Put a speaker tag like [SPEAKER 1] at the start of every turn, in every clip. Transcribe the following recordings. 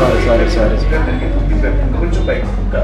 [SPEAKER 1] Sorry.
[SPEAKER 2] కొంచెం పైకి ఇంకా.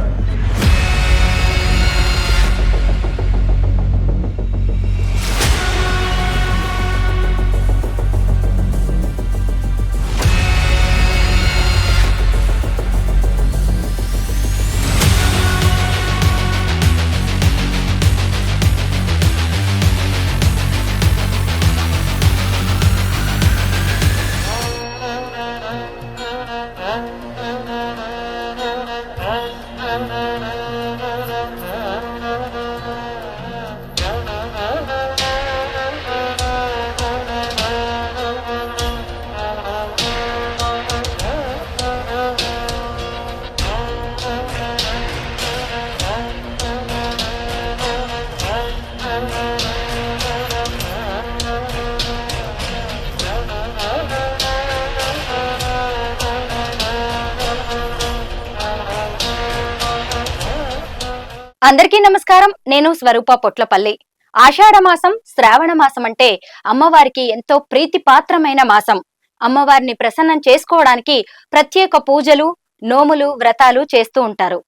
[SPEAKER 3] అందరికీ నమస్కారం. నేను స్వరూప పొట్లపల్లి. ఆషాఢ మాసం, శ్రావణ మాసం అంటే అమ్మవారికి ఎంతో ప్రీతిపాత్రమైన మాసం. అమ్మవారిని ప్రసన్నం చేసుకోవడానికి ప్రత్యేక పూజలు, నోములు, వ్రతాలు చేస్తూ ఉంటారు.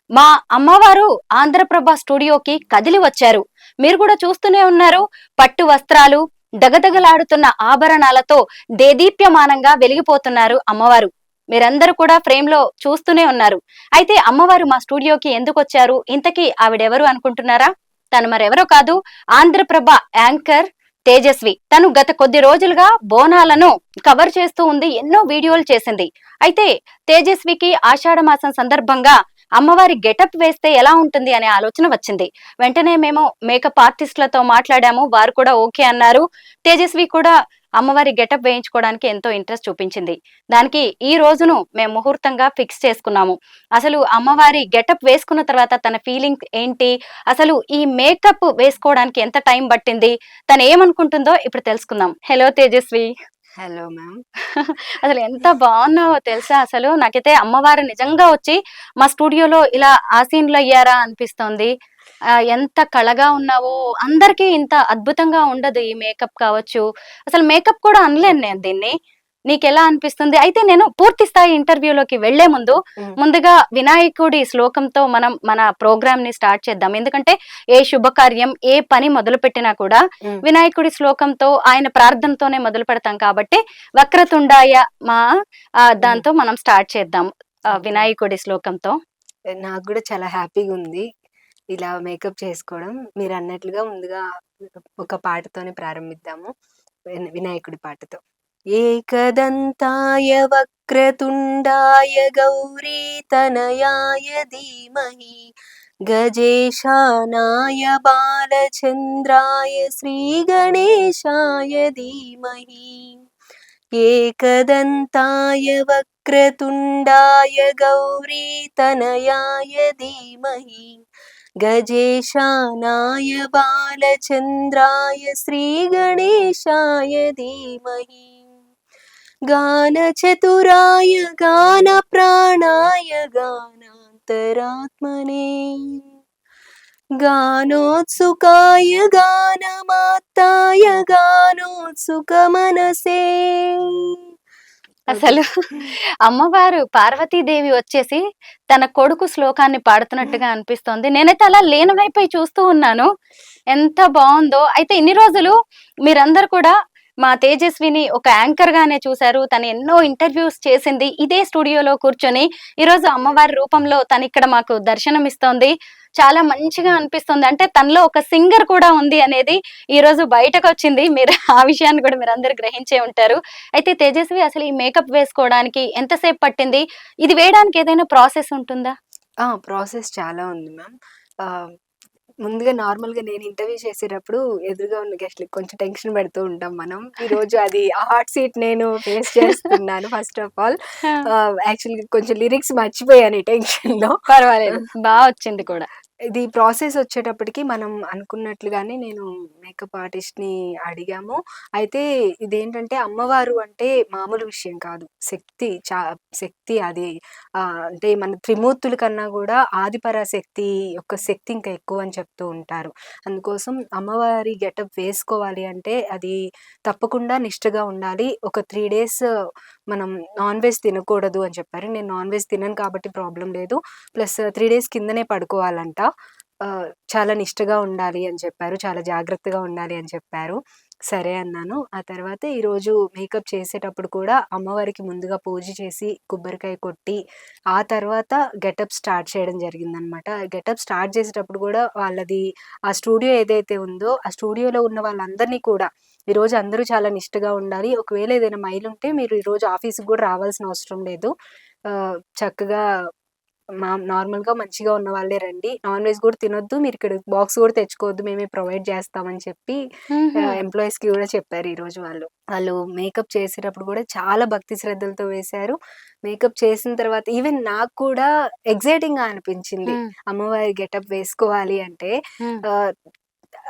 [SPEAKER 3] మా అమ్మవారు ఆంధ్రప్రభ స్టూడియోకి కదిలి వచ్చారు. మీరు కూడా చూస్తూనే ఉన్నారు. పట్టు వస్త్రాలు, దగదగలాడుతున్న ఆభరణాలతో దేదీప్యమానంగా వెలిగిపోతున్నారు అమ్మవారు. మీరందరూ కూడా ఫ్రేమ్ లో చూస్తూనే ఉన్నారు. అయితే అమ్మవారు మా స్టూడియోకి ఎందుకు వచ్చారు, ఇంతకీ ఆవిడెవరు అనుకుంటున్నారా? తను మరెవరో కాదు, ఆంధ్రప్రభ యాంకర్ తేజస్వి. తను గత కొద్ది రోజులుగా బోనాలను కవర్ చేస్తూ ఉంది, ఎన్నో వీడియోలు చేసింది. అయితే తేజస్వికి ఆషాఢ మాసం సందర్భంగా అమ్మవారి గెటప్ వేస్తే ఎలా ఉంటుంది అనే ఆలోచన వచ్చింది. వెంటనే మేము మేకప్ ఆర్టిస్టులతో మాట్లాడాము, వారు కూడా ఓకే అన్నారు. తేజస్వి కూడా అమ్మవారి గెటప్ వేయించుకోవడానికి ఎంతో ఇంట్రెస్ట్ చూపించింది. దానికి ఈ రోజును మేము ముహూర్తంగా ఫిక్స్ చేసుకున్నాము. అసలు అమ్మవారి గెటప్ వేసుకున్న తర్వాత తన ఫీలింగ్ ఏంటి, అసలు ఈ మేకప్ వేసుకోవడానికి ఎంత టైం పట్టింది, తను ఏమనుకుంటుందో ఇప్పుడు తెలుసుకుందాం. హలో తేజస్వి.
[SPEAKER 4] Hello ma'am.
[SPEAKER 3] అసలు ఎంత బాగున్నావో తెలుసా. అసలు నాకైతే అమ్మవారు నిజంగా వచ్చి మా స్టూడియోలో ఇలా ఆసీనులు అయ్యారా అనిపిస్తోంది. ఎంత కళగా ఉన్నావో. అందరికీ ఇంత అద్భుతంగా ఉండదు ఈ మేకప్ కావచ్చు. అసలు మేకప్ కూడా అనలేను నేను దీన్ని. నీకెలా అనిపిస్తుంది? అయితే నేను పూర్తి స్థాయి ఇంటర్వ్యూలోకి వెళ్లే ముందుగా వినాయకుడి శ్లోకంతో మనం మన ప్రోగ్రామ్ ని స్టార్ట్ చేద్దాం. ఎందుకంటే ఏ శుభకార్యం, ఏ పని మొదలు పెట్టినా కూడా వినాయకుడి శ్లోకంతో, ఆయన ప్రార్థనతోనే మొదలు పెడతాం. కాబట్టి వక్రతుండాయ మా దాంతో మనం స్టార్ట్ చేద్దాం వినాయకుడి శ్లోకంతో.
[SPEAKER 4] నాకు కూడా చాలా హ్యాపీగా ఉంది ఇలా మేకప్ చేసుకోవడం. మీరు అన్నట్లుగా ముందుగా ఒక పాటతోనే ప్రారంభిద్దాము, వినాయకుడి పాటతో. ఏకదంతాయ వక్రతుండాయ గౌరీ తనయాయ ధీమహి గజేశానాయ బాలచంద్రాయ శ్రీ గణేశాయ ధీమహి. ఏకదంతాయ వక్రతుండాయ గౌరీ తనయాయ ధీమహి గజేశానాయ బాలచంద్రాయ శ్రీ గణేశాయ ధీమహి. గానచతురాయ గాన ప్రాణాయ గానాంతరాత్మనే గానోత్సుకాయ గానమాత్తాయ గానోత్సుక మనసే.
[SPEAKER 3] అసలు అమ్మవారు పార్వతీదేవి వచ్చేసి తన కొడుకు శ్లోకాన్ని పాడుతున్నట్టుగా అనిపిస్తోంది. నేనైతే అలా లీనమైపోయి చూస్తూ ఉన్నాను. ఎంత బాగుందో. అయితే ఇన్ని రోజులు మీరందరూ కూడా మా తేజస్విని ఒక యాంకర్ గానే చూశారు. తను ఎన్నో ఇంటర్వ్యూస్ చేసింది ఇదే స్టూడియోలో కూర్చొని. ఈరోజు అమ్మవారి రూపంలో తను ఇక్కడ మాకు దర్శనం ఇస్తోంది. చాలా మంచిగా అనిపిస్తుంది. అంటే తనలో ఒక సింగర్ కూడా ఉంది అనేది ఈ రోజు బయటకు వచ్చింది. మీరు ఆ విషయాన్ని కూడా మీరు అందరు గ్రహించే ఉంటారు. అయితే తేజస్వి, అసలు ఈ మేకప్ వేసుకోవడానికి ఎంతసేపు పట్టింది? ఇది వేయడానికి ఏదైనా ప్రాసెస్ ఉంటుందా?
[SPEAKER 4] ప్రాసెస్ చాలా ఉంది మ్యామ్. ముందుగా నార్మల్గా నేను ఇంటర్వ్యూ చేసేటప్పుడు ఎదురుగా ఉన్న గెస్ట్లకి కొంచెం టెన్షన్ పెడుతూ ఉంటాం మనం. ఈరోజు అది ఆ హాట్ సీట్ నేను ఫేస్ చేస్తున్నాను. ఫస్ట్ ఆఫ్ ఆల్ యాక్చువల్గా కొంచెం లిరిక్స్ మర్చిపోయాను ఈ టెన్షన్లో.
[SPEAKER 3] పర్వాలేదు, బాగా వచ్చింది కూడా.
[SPEAKER 4] ఇది ప్రాసెస్ వచ్చేటప్పటికి మనం అనుకున్నట్లుగానే నేను మేకప్ ఆర్టిస్ట్ని అడిగాము. అయితే ఇదేంటంటే అమ్మవారు అంటే మామూలు విషయం కాదు, శక్తి శక్తి అది. అంటే మన త్రిమూర్తుల కన్నా కూడా ఆదిపరాశక్తి యొక్క శక్తి ఇంకా ఎక్కువ అని చెప్తూ ఉంటారు. అందుకోసం అమ్మవారి గెటప్ వేసుకోవాలి అంటే అది తప్పకుండా నిష్ఠగా ఉండాలి. ఒక 3 days మనం నాన్ వెజ్ తినకూడదు అని చెప్పారు. నేను నాన్ వెజ్ తినను కాబట్టి ప్రాబ్లం లేదు. ప్లస్ 3 డేస్ కిందనే పడుకోవాలంట. చాలా నిష్టగా ఉండాలి అని చెప్పారు. చాలా జాగ్రత్తగా ఉండాలి అని చెప్పారు. సరే అన్నాను. ఆ తర్వాత ఈరోజు మేకప్ చేసేటప్పుడు కూడా అమ్మవారికి ముందుగా పూజ చేసి, కొబ్బరికాయ కొట్టి, ఆ తర్వాత గెటప్ స్టార్ట్ చేయడం జరిగిందనమాట. గెటప్ స్టార్ట్ చేసేటప్పుడు కూడా వాళ్ళది ఆ స్టూడియో ఏదైతే ఉందో, ఆ స్టూడియోలో ఉన్న వాళ్ళందరినీ కూడా ఈరోజు అందరూ చాలా నిష్టగా ఉండాలి. ఒకవేళ ఏదైనా మైలుంటే మీరు ఈరోజు ఆఫీస్‌కి కూడా రావాల్సిన అవసరం లేదు. చక్కగా నార్మల్‌గా మంచిగా ఉన్న వాళ్ళే రండి. నాన్ వెజ్ కూడా తినొద్దు. మీరిక్కడ బాక్స్ కూడా తెచ్చుకోవద్దు. మేమే ప్రొవైడ్ చేస్తామని చెప్పి
[SPEAKER 3] హుహు.
[SPEAKER 4] ఎంప్లాయీస్‌కి కూడా చెప్పారు ఈరోజు వాళ్ళు. వాళ్ళు మేకప్ చేసేటప్పుడు కూడా చాలా భక్తి శ్రద్ధలతో వేశారు. మేకప్ చేసిన తర్వాత ఈవెన్ నాకు కూడా ఎక్సైటింగ్‌గా అనిపించింది.
[SPEAKER 3] హ్మ్.
[SPEAKER 4] అమ్మవారి గెటప్ వేసుకోవాలి అంటే
[SPEAKER 3] హ్మ్.
[SPEAKER 4] ఆహ్,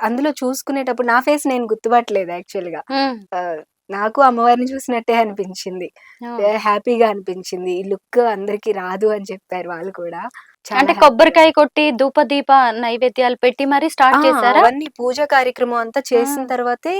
[SPEAKER 4] అందులో చూసుకునేటప్పుడు నా ఫేస్ నేను గుర్తుపట్టలేదు యాక్చువల్‌గా.
[SPEAKER 3] హ్మ్.
[SPEAKER 4] ఆహ్, నాకు అమ్మవారిని చూసినట్టే అనిపించింది.
[SPEAKER 3] ఓహ్!
[SPEAKER 4] హ్యాపీగా అనిపించింది. ఈ లుక్ అందరికి రాదు అని చెప్పారు వాళ్ళు కూడా. చాలా
[SPEAKER 3] అంటే
[SPEAKER 4] హ్యాపీగా
[SPEAKER 3] కొబ్బరికాయ కొట్టి ధూపదీప నైవేద్యాలు పెట్టి మరి స్టార్ట్ చేసారా?
[SPEAKER 4] అవన్నీ పూజ కార్యక్రమం అంతా
[SPEAKER 3] ఆ!
[SPEAKER 4] చేసిన తర్వాతే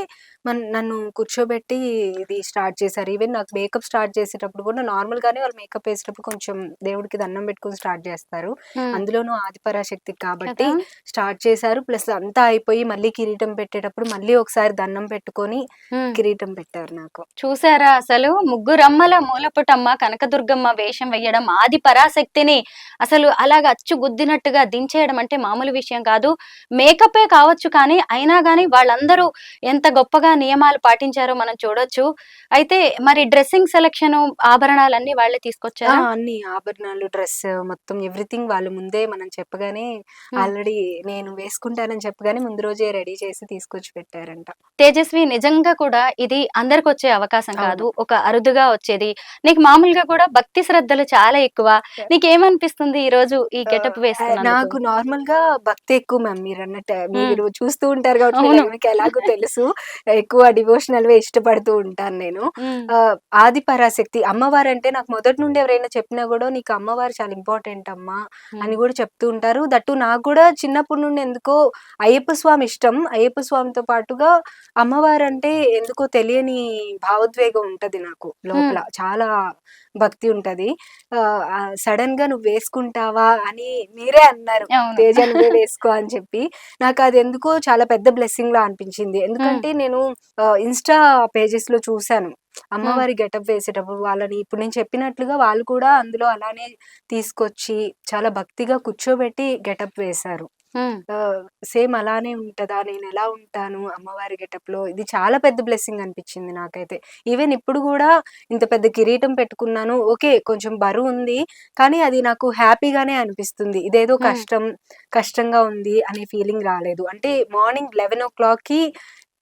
[SPEAKER 4] నన్ను కూర్చోబెట్టి ఇది స్టార్ట్ చేశారు. ఈవెన్ నాకు మేకప్ స్టార్ట్ చేసేటప్పుడు కూడా నార్మల్‌గానే వాళ్ళు మేకప్ వేసేటప్పుడు కొంచెం దేవుడికి దండం పెట్టుకొని స్టార్ట్ చేస్తారు.
[SPEAKER 3] హ్మ్.
[SPEAKER 4] అందులోనూ ఆదిపరాశక్తికి కాబట్టి
[SPEAKER 3] కదా!
[SPEAKER 4] స్టార్ట్ చేశారు. ప్లస్ అంతా అయిపోయి మళ్ళీ కిరీటం పెట్టేటప్పుడు మళ్ళీ ఒకసారి దండం పెట్టుకొని
[SPEAKER 3] హ్మ్.
[SPEAKER 4] కిరీటం పెట్టారు నాకు.
[SPEAKER 3] చూసారా అసలు ముగ్గురమ్మల మూలపుటమ్మ కనకదుర్గమ్మ వేషం వేయడం, ఆది పరాశక్తిని అసలు అలాగ అచ్చు గుద్దినట్టుగా దించేయడం అంటే మామూలు విషయం కాదు. మేకపే కావచ్చు కానీ, అయినా గాని వాళ్ళందరూ ఎంత గొప్పగా నియమాలు పాటించారో మనం చూడొచ్చు. అయితే మరి డ్రెస్సింగ్ సెలక్షను, ఆభరణాలన్నీ వాళ్ళే తీసుకొచ్చారా?
[SPEAKER 4] అన్ని ఆభరణాలు, డ్రెస్ మొత్తం ఎవ్రీథింగ్ వాళ్ళు ముందే మనం చెప్పగానే
[SPEAKER 3] హ్మ్.
[SPEAKER 4] ఆల్రెడీ నేను వేసుకుంటానని చెప్పగానే ముందు రోజే రెడీ చేసి తీసుకొచ్చి పెట్టారంట.
[SPEAKER 3] తేజస్వి నిజంగా కూడా ఇది అందరికొచ్చే అవకాశం
[SPEAKER 4] అవును.
[SPEAKER 3] కాదు. ఒక అరుదుగా వచ్చేది. నీకు మామూలుగా కూడా భక్తి శ్రద్ధలు చాలా ఎక్కువ. నీకేమనిపిస్తుంది ఈరోజు ఈ గెటప్ వేసుకున్నందుకు?
[SPEAKER 4] నాకు నార్మల్‌గా భక్తి ఎక్కువ మ్యామ్ మీరన్నట్టే.
[SPEAKER 3] హ్మ్.
[SPEAKER 4] మీరు చూస్తూ ఉంటారు కాబట్టి
[SPEAKER 3] అవును.
[SPEAKER 4] మీకు ఎలాగో తెలుసు. ఎక్కువ డివోషనల్‌వే ఇష్టపడుతూ ఉంటాను నేను.
[SPEAKER 3] హ్మ్.
[SPEAKER 4] ఆది పరాశక్తి అమ్మవారంటే నాకు మొదటి నుండి ఎవరైనా చెప్పినా గూడా నీకు అమ్మవారు చాలా ఇంపార్టెంట్ అమ్మా
[SPEAKER 3] హ్మ్.
[SPEAKER 4] అని గూడా చెప్తూ ఉంటారు. దట్టు నాకు గూడా చిన్నప్పటి నుండి ఎందుకో అయ్యప్ప స్వామి ఇష్టం. అయ్యప్ప స్వామితో పాటుగా అమ్మవారంటే ఎందుకో తెలియని భావోద్వేగం ఉంటది నాకు
[SPEAKER 3] హ్మ్.
[SPEAKER 4] లోపల. చాలా భక్తి ఉంటది. సడెన్‌గా నువ్వు వేసుకుంటావా అని మీరే అన్నారు.
[SPEAKER 3] అవును.
[SPEAKER 4] తేజ నువ్వే వేసుకో అని చెప్పి. నాకదెందుకో చాలా పెద్ద బ్లెస్సింగ్‌లా అనిపించింది.
[SPEAKER 3] హ్మ్.
[SPEAKER 4] ఎందుకంటే నేను ఇన్‌స్టా పేజెస్‌లో చూసాను.
[SPEAKER 3] హ్మ్.
[SPEAKER 4] అమ్మవారి గెటప్ వేసేటప్పుడు వాళ్ళని ఇప్పుడు నేను చెప్పినట్లుగా వాళ్ళు కూడా అందులో అలానే తీసుకొచ్చి చాలా భక్తిగా కూర్చోబెట్టి గెటప్ వేశారు.
[SPEAKER 3] హ్మ్.
[SPEAKER 4] ఆహ్, సేమ్ అలానే ఉంటదా? నేనెలా ఉంటాను అమ్మవారి గెటప్‌లో? ఇది చాలా పెద్ద బ్లెస్సింగ్ అనిపించింది నాకైతే. ఈవెన్ ఇప్పుడు గూడా ఇంత పెద్ద కిరీటం పెట్టుకున్నాను. ఓకే. కొంచెం బరువుంది. కానీ అది నాకు హ్యాపీగానే అనిపిస్తుంది. ఇదేదో
[SPEAKER 3] హ్మ్.
[SPEAKER 4] కష్టంగా ఉంది అనే ఫీలింగ్ రాలేదు. అంటే మార్నింగ్ 11:00కి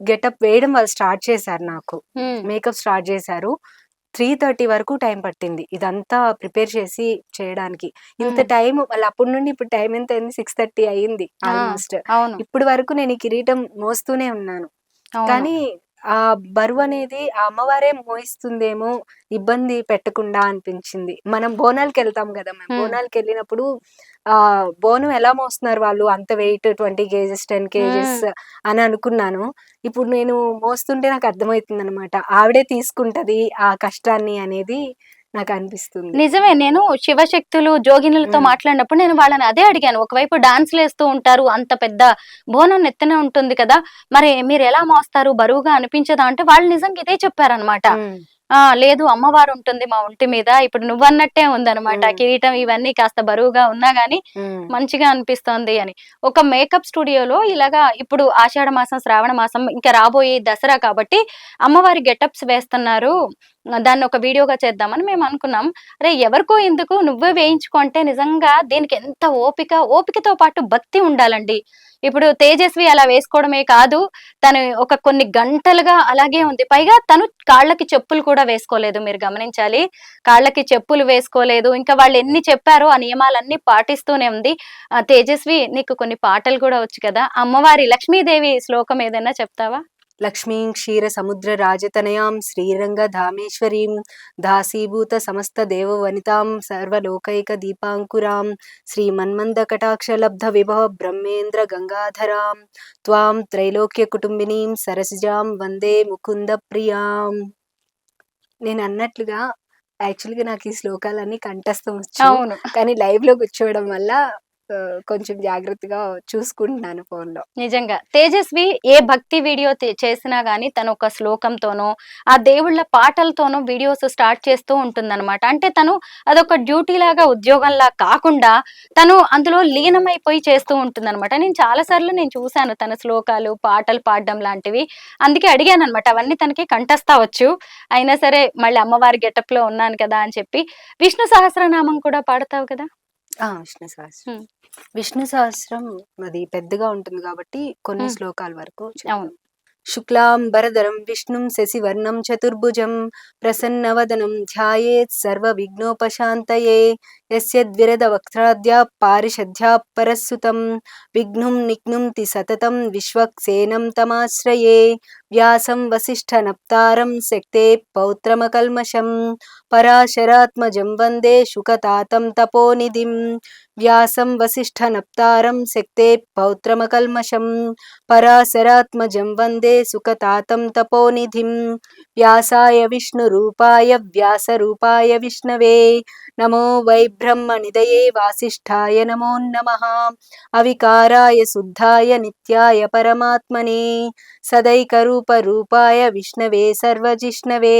[SPEAKER 4] గెటప్ వేయడం వాళ్ళు స్టార్ట్ చేశారు నాకు.
[SPEAKER 3] హ్మ్.
[SPEAKER 4] మేకప్ స్టార్ట్ చేశారు. 3:30 వరకు టైం పట్టింది. ఇదంతా ప్రిపేర్ చేసి చేయడానికి. ఇంత
[SPEAKER 3] హ్మ్.
[SPEAKER 4] టైము మళ్ళీ అప్పటి నుండి ఇప్పుడు టైం ఎంతయింది 6:30 అయింది
[SPEAKER 3] ఆ!
[SPEAKER 4] ఆల్‌మోస్ట్.
[SPEAKER 3] అవును.
[SPEAKER 4] ఇప్పటి వరకు నేను ఈ కిరీటం మోస్తూనే ఉన్నాను.
[SPEAKER 3] అవును.
[SPEAKER 4] కానీ ఆ బరువనేది ఆ అమ్మవారే మోయిస్తుందేమో ఇబ్బంది పెట్టకుండా అనిపించింది. మనం బోనాలకెళ్తాం గదా! మేము
[SPEAKER 3] హ్మ్.
[SPEAKER 4] బోనాలకెళ్ళినప్పుడు బోనం ఎలా మోస్తున్నారు వాళ్ళు అంత వెయిట్ 20 కేజెస్, 10 కేజెస్
[SPEAKER 3] హ్మ్.
[SPEAKER 4] అని అనుకున్నాను. ఇప్పుడు నేను మోస్తుంటే నాకు అర్థమైతుందనమాట. ఆవిడే తీసుకుంటది ఆ కష్టాన్ని అనేది నాకనిపిస్తుంది.
[SPEAKER 3] నిజమే. నేను శివశక్తులు, జోగినులతో
[SPEAKER 4] హ్మ్.
[SPEAKER 3] మాట్లాడినప్పుడు నేను వాళ్ళని అదే అడిగాను. ఒకవైపు డాన్స్‌లేస్తూ ఉంటారు. అంత పెద్ద బోనం నెత్తిన ఉంటుంది కదా! మరి మీరెలా మోస్తారు? బరువుగా అనిపించదా? అంటే వాళ్ళు నిజంగా ఇదే చెప్పారనమాట.
[SPEAKER 4] హ్మ్.
[SPEAKER 3] లేదు అమ్మవారుంటుంది మా ఒంటి మీద. ఇప్పుడు నువ్వన్నట్టే ఉందనమాట.
[SPEAKER 4] హ్మ్.
[SPEAKER 3] కిరీటం ఇవన్నీ కాస్త బరువుగా ఉన్నా గాని
[SPEAKER 4] హ్మ్.
[SPEAKER 3] మంచిగా అనిపిస్తోంది అని. ఒక మేకప్ స్టూడియోలో ఇలాగా ఇప్పుడు ఆషాఢ మాసం, శ్రావణ మాసం ఇంకా రాబోయే దసరా కాబట్టి అమ్మవారి గెటప్స్ వేస్తున్నారు. దాన్నొక వీడియోగా చేద్దామని మేమనుకున్నాం. అరే! ఎవరికో ఎందుకు నువ్వే వేయించుకో అంటే నిజంగా దీనికి ఎంత ఓపిక, ఓపికతో పాటు భక్తి ఉండాలండి. ఇప్పుడు తేజస్వి అలా వేసుకోవడమే కాదు, తను ఒక కొన్ని గంటలుగా అలాగే ఉంది. పైగా తను కాళ్ళకి చెప్పులు కూడా వేసుకోలేదు మీరు గమనించాలి. కాళ్ళకి చెప్పులు వేసుకోలేదు. ఇంకా వాళ్ళెన్ని చెప్పారో ఆ నియమాలన్నీ పాటిస్తూనే ఉంది. తేజస్వి నీకు కొన్ని పాటలు కూడా వచ్చు కదా! అమ్మవారి లక్ష్మీదేవి శ్లోకం ఏదైనా చెప్తావా?
[SPEAKER 4] లక్ష్మీం క్షీరసముద్రరాజతనయాం శ్రీరంగధామేశ్వరీం దాసీభూతసమస్తదేవవనితాం సర్వలోకైకదీపాంకురాం శ్రీమన్మందకటాక్షలబ్ధవిభవ బ్రహ్మేంద్రగంగాధరాం త్వాం త్రైలోక్యకుటుంబినీం సరసిజాం వందే ముకుందప్రియాం. నేనన్నట్లుగా యాక్చువల్‌గా నాకు ఈ శ్లోకాలన్నీ కంఠస్థం వచ్చు.
[SPEAKER 3] అవును.
[SPEAKER 4] కానీ లైవ్‌లో కూర్చోవడం వల్ల కొంచెం జాగ్రత్తగా చూసుకుంటున్నాను ఫోన్‌లో.
[SPEAKER 3] నిజంగా. తేజస్వి ఏ భక్తి వీడియో చేసినా గాని తను ఒక శ్లోకంతోనో, ఆ దేవుళ్ళ పాటలతోనో వీడియోస్ స్టార్ట్ చేస్తూ ఉంటుందనమాట. అంటే తను అదొక డ్యూటీలాగా, ఉద్యోగంలా కాకుండా తను అందులో లీనమైపోయి చేస్తూ ఉంటుందనమాట. నేను చాలా సార్లు చూసాను తన శ్లోకాలు, పాటలు పాడడం లాంటివి. అందుకే అడిగాననమాట. అవన్నీ తనకి కంఠస్థ వచ్చు. అయినా సరే మళ్ళీ అమ్మవారి గెటప్‌లో ఉన్నాను కదా అని చెప్పి. విష్ణు సహస్రనామం కూడా పాడతావు కదా?
[SPEAKER 4] విష్ణు సహస్రం.
[SPEAKER 3] హ్మ్.
[SPEAKER 4] విష్ణు సహస్రం అది పెద్దగా ఉంటుంది కాబట్టి కొన్ని
[SPEAKER 3] హ్మ్.
[SPEAKER 4] శ్లోకాల వరకు
[SPEAKER 3] అవును.
[SPEAKER 4] చెప్తాను. శుక్లాంబరధరం విష్ణుం శశివర్ణం చతుర్భుజం ప్రసన్నవదనం ధ్యాయేత్ సర్వవిఘ్నోపశాంతయే యస్యద్విరద వక్త్రాద్యా పారిషద్యా పరస్సుతం విఘ్నుం నిఘ్నుంతి సతతం విశ్వక్సేనం తమాశ్రయే వ్యాసం వసిష్ఠనప్తారం శక్తే పౌత్రమకల్మషం పరాశరాత్మజం వందే శుకతాతం తపోనిధిం వ్యాసం వసిష్ఠనప్తారం శక్తే పౌత్రమకల్మషం పరాశరాత్మజం వందే సుఖతాతం తపోనిధిం వ్యాసాయ విష్ణురూపాయ వ్యాసరూపాయ విష్ణవే నమో వై బ్రహ్మనిదయే వాసిష్ఠాయ నమో నమః అవికారాయ శుద్ధాయ నిత్యాయ పరమాత్మనే సదైకరూపరూపాయ విష్ణవే సర్వజిష్ణవే.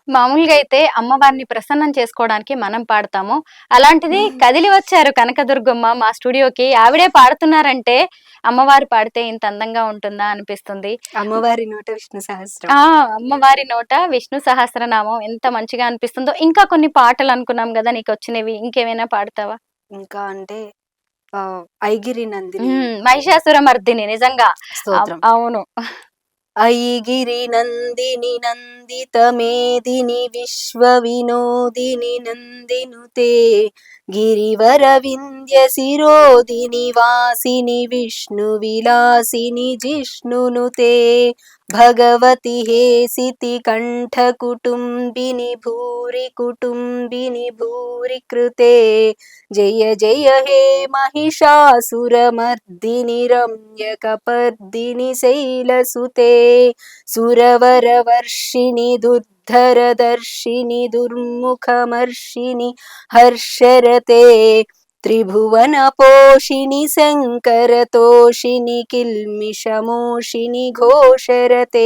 [SPEAKER 3] మామూలుగా అయితే అమ్మవారిని ప్రసన్నం చేసుకోవడానికి మనం పాడతాము. అలాంటిది కదిలి వచ్చారు కనకదుర్గమ్మ మా స్టూడియోకి. ఆవిడే పాడుతున్నారంటే అమ్మవారు పాడితే ఇంత అందంగా ఉంటుందా అనిపిస్తుంది.
[SPEAKER 4] అమ్మవారి నోట విష్ణు సహస్రం.
[SPEAKER 3] ఆ! అమ్మవారి నోట విష్ణు సహస్రనామం ఎంత మంచిగా అనిపిస్తుందో. ఇంకా కొన్ని పాటలు అనుకున్నాం గదా! నీకొచ్చినవి. ఇంకేమైనా పాడతావా?
[SPEAKER 4] ఇంకా అంటే ఐగిరి నందిని
[SPEAKER 3] మహిషాసురమర్దిని నిజంగా.
[SPEAKER 4] స్తోత్రం.
[SPEAKER 3] అవును.
[SPEAKER 4] ఐగిరి నందిని నందిత మేదిని విశ్వ వినోదిని నందినుతే గిరివర వింధ్య శిరోదిని వాసిని విష్ణు విలాసిని జిష్ణునుతే భగవతి హేసితి కంఠ కుటుంబిని భూరి కృతే జయ జయ హే महिषासुरमर्दिनि रम्यकपर्दिनि शैलसुते सुरवरवर्षिणि दुर्धरदर्शिनि दुर्मुखमर्षिणि हर्षरते त्रिभुवनपोषिणि शङ्करतोषिणि किल्मिषमोषिणि घोषरते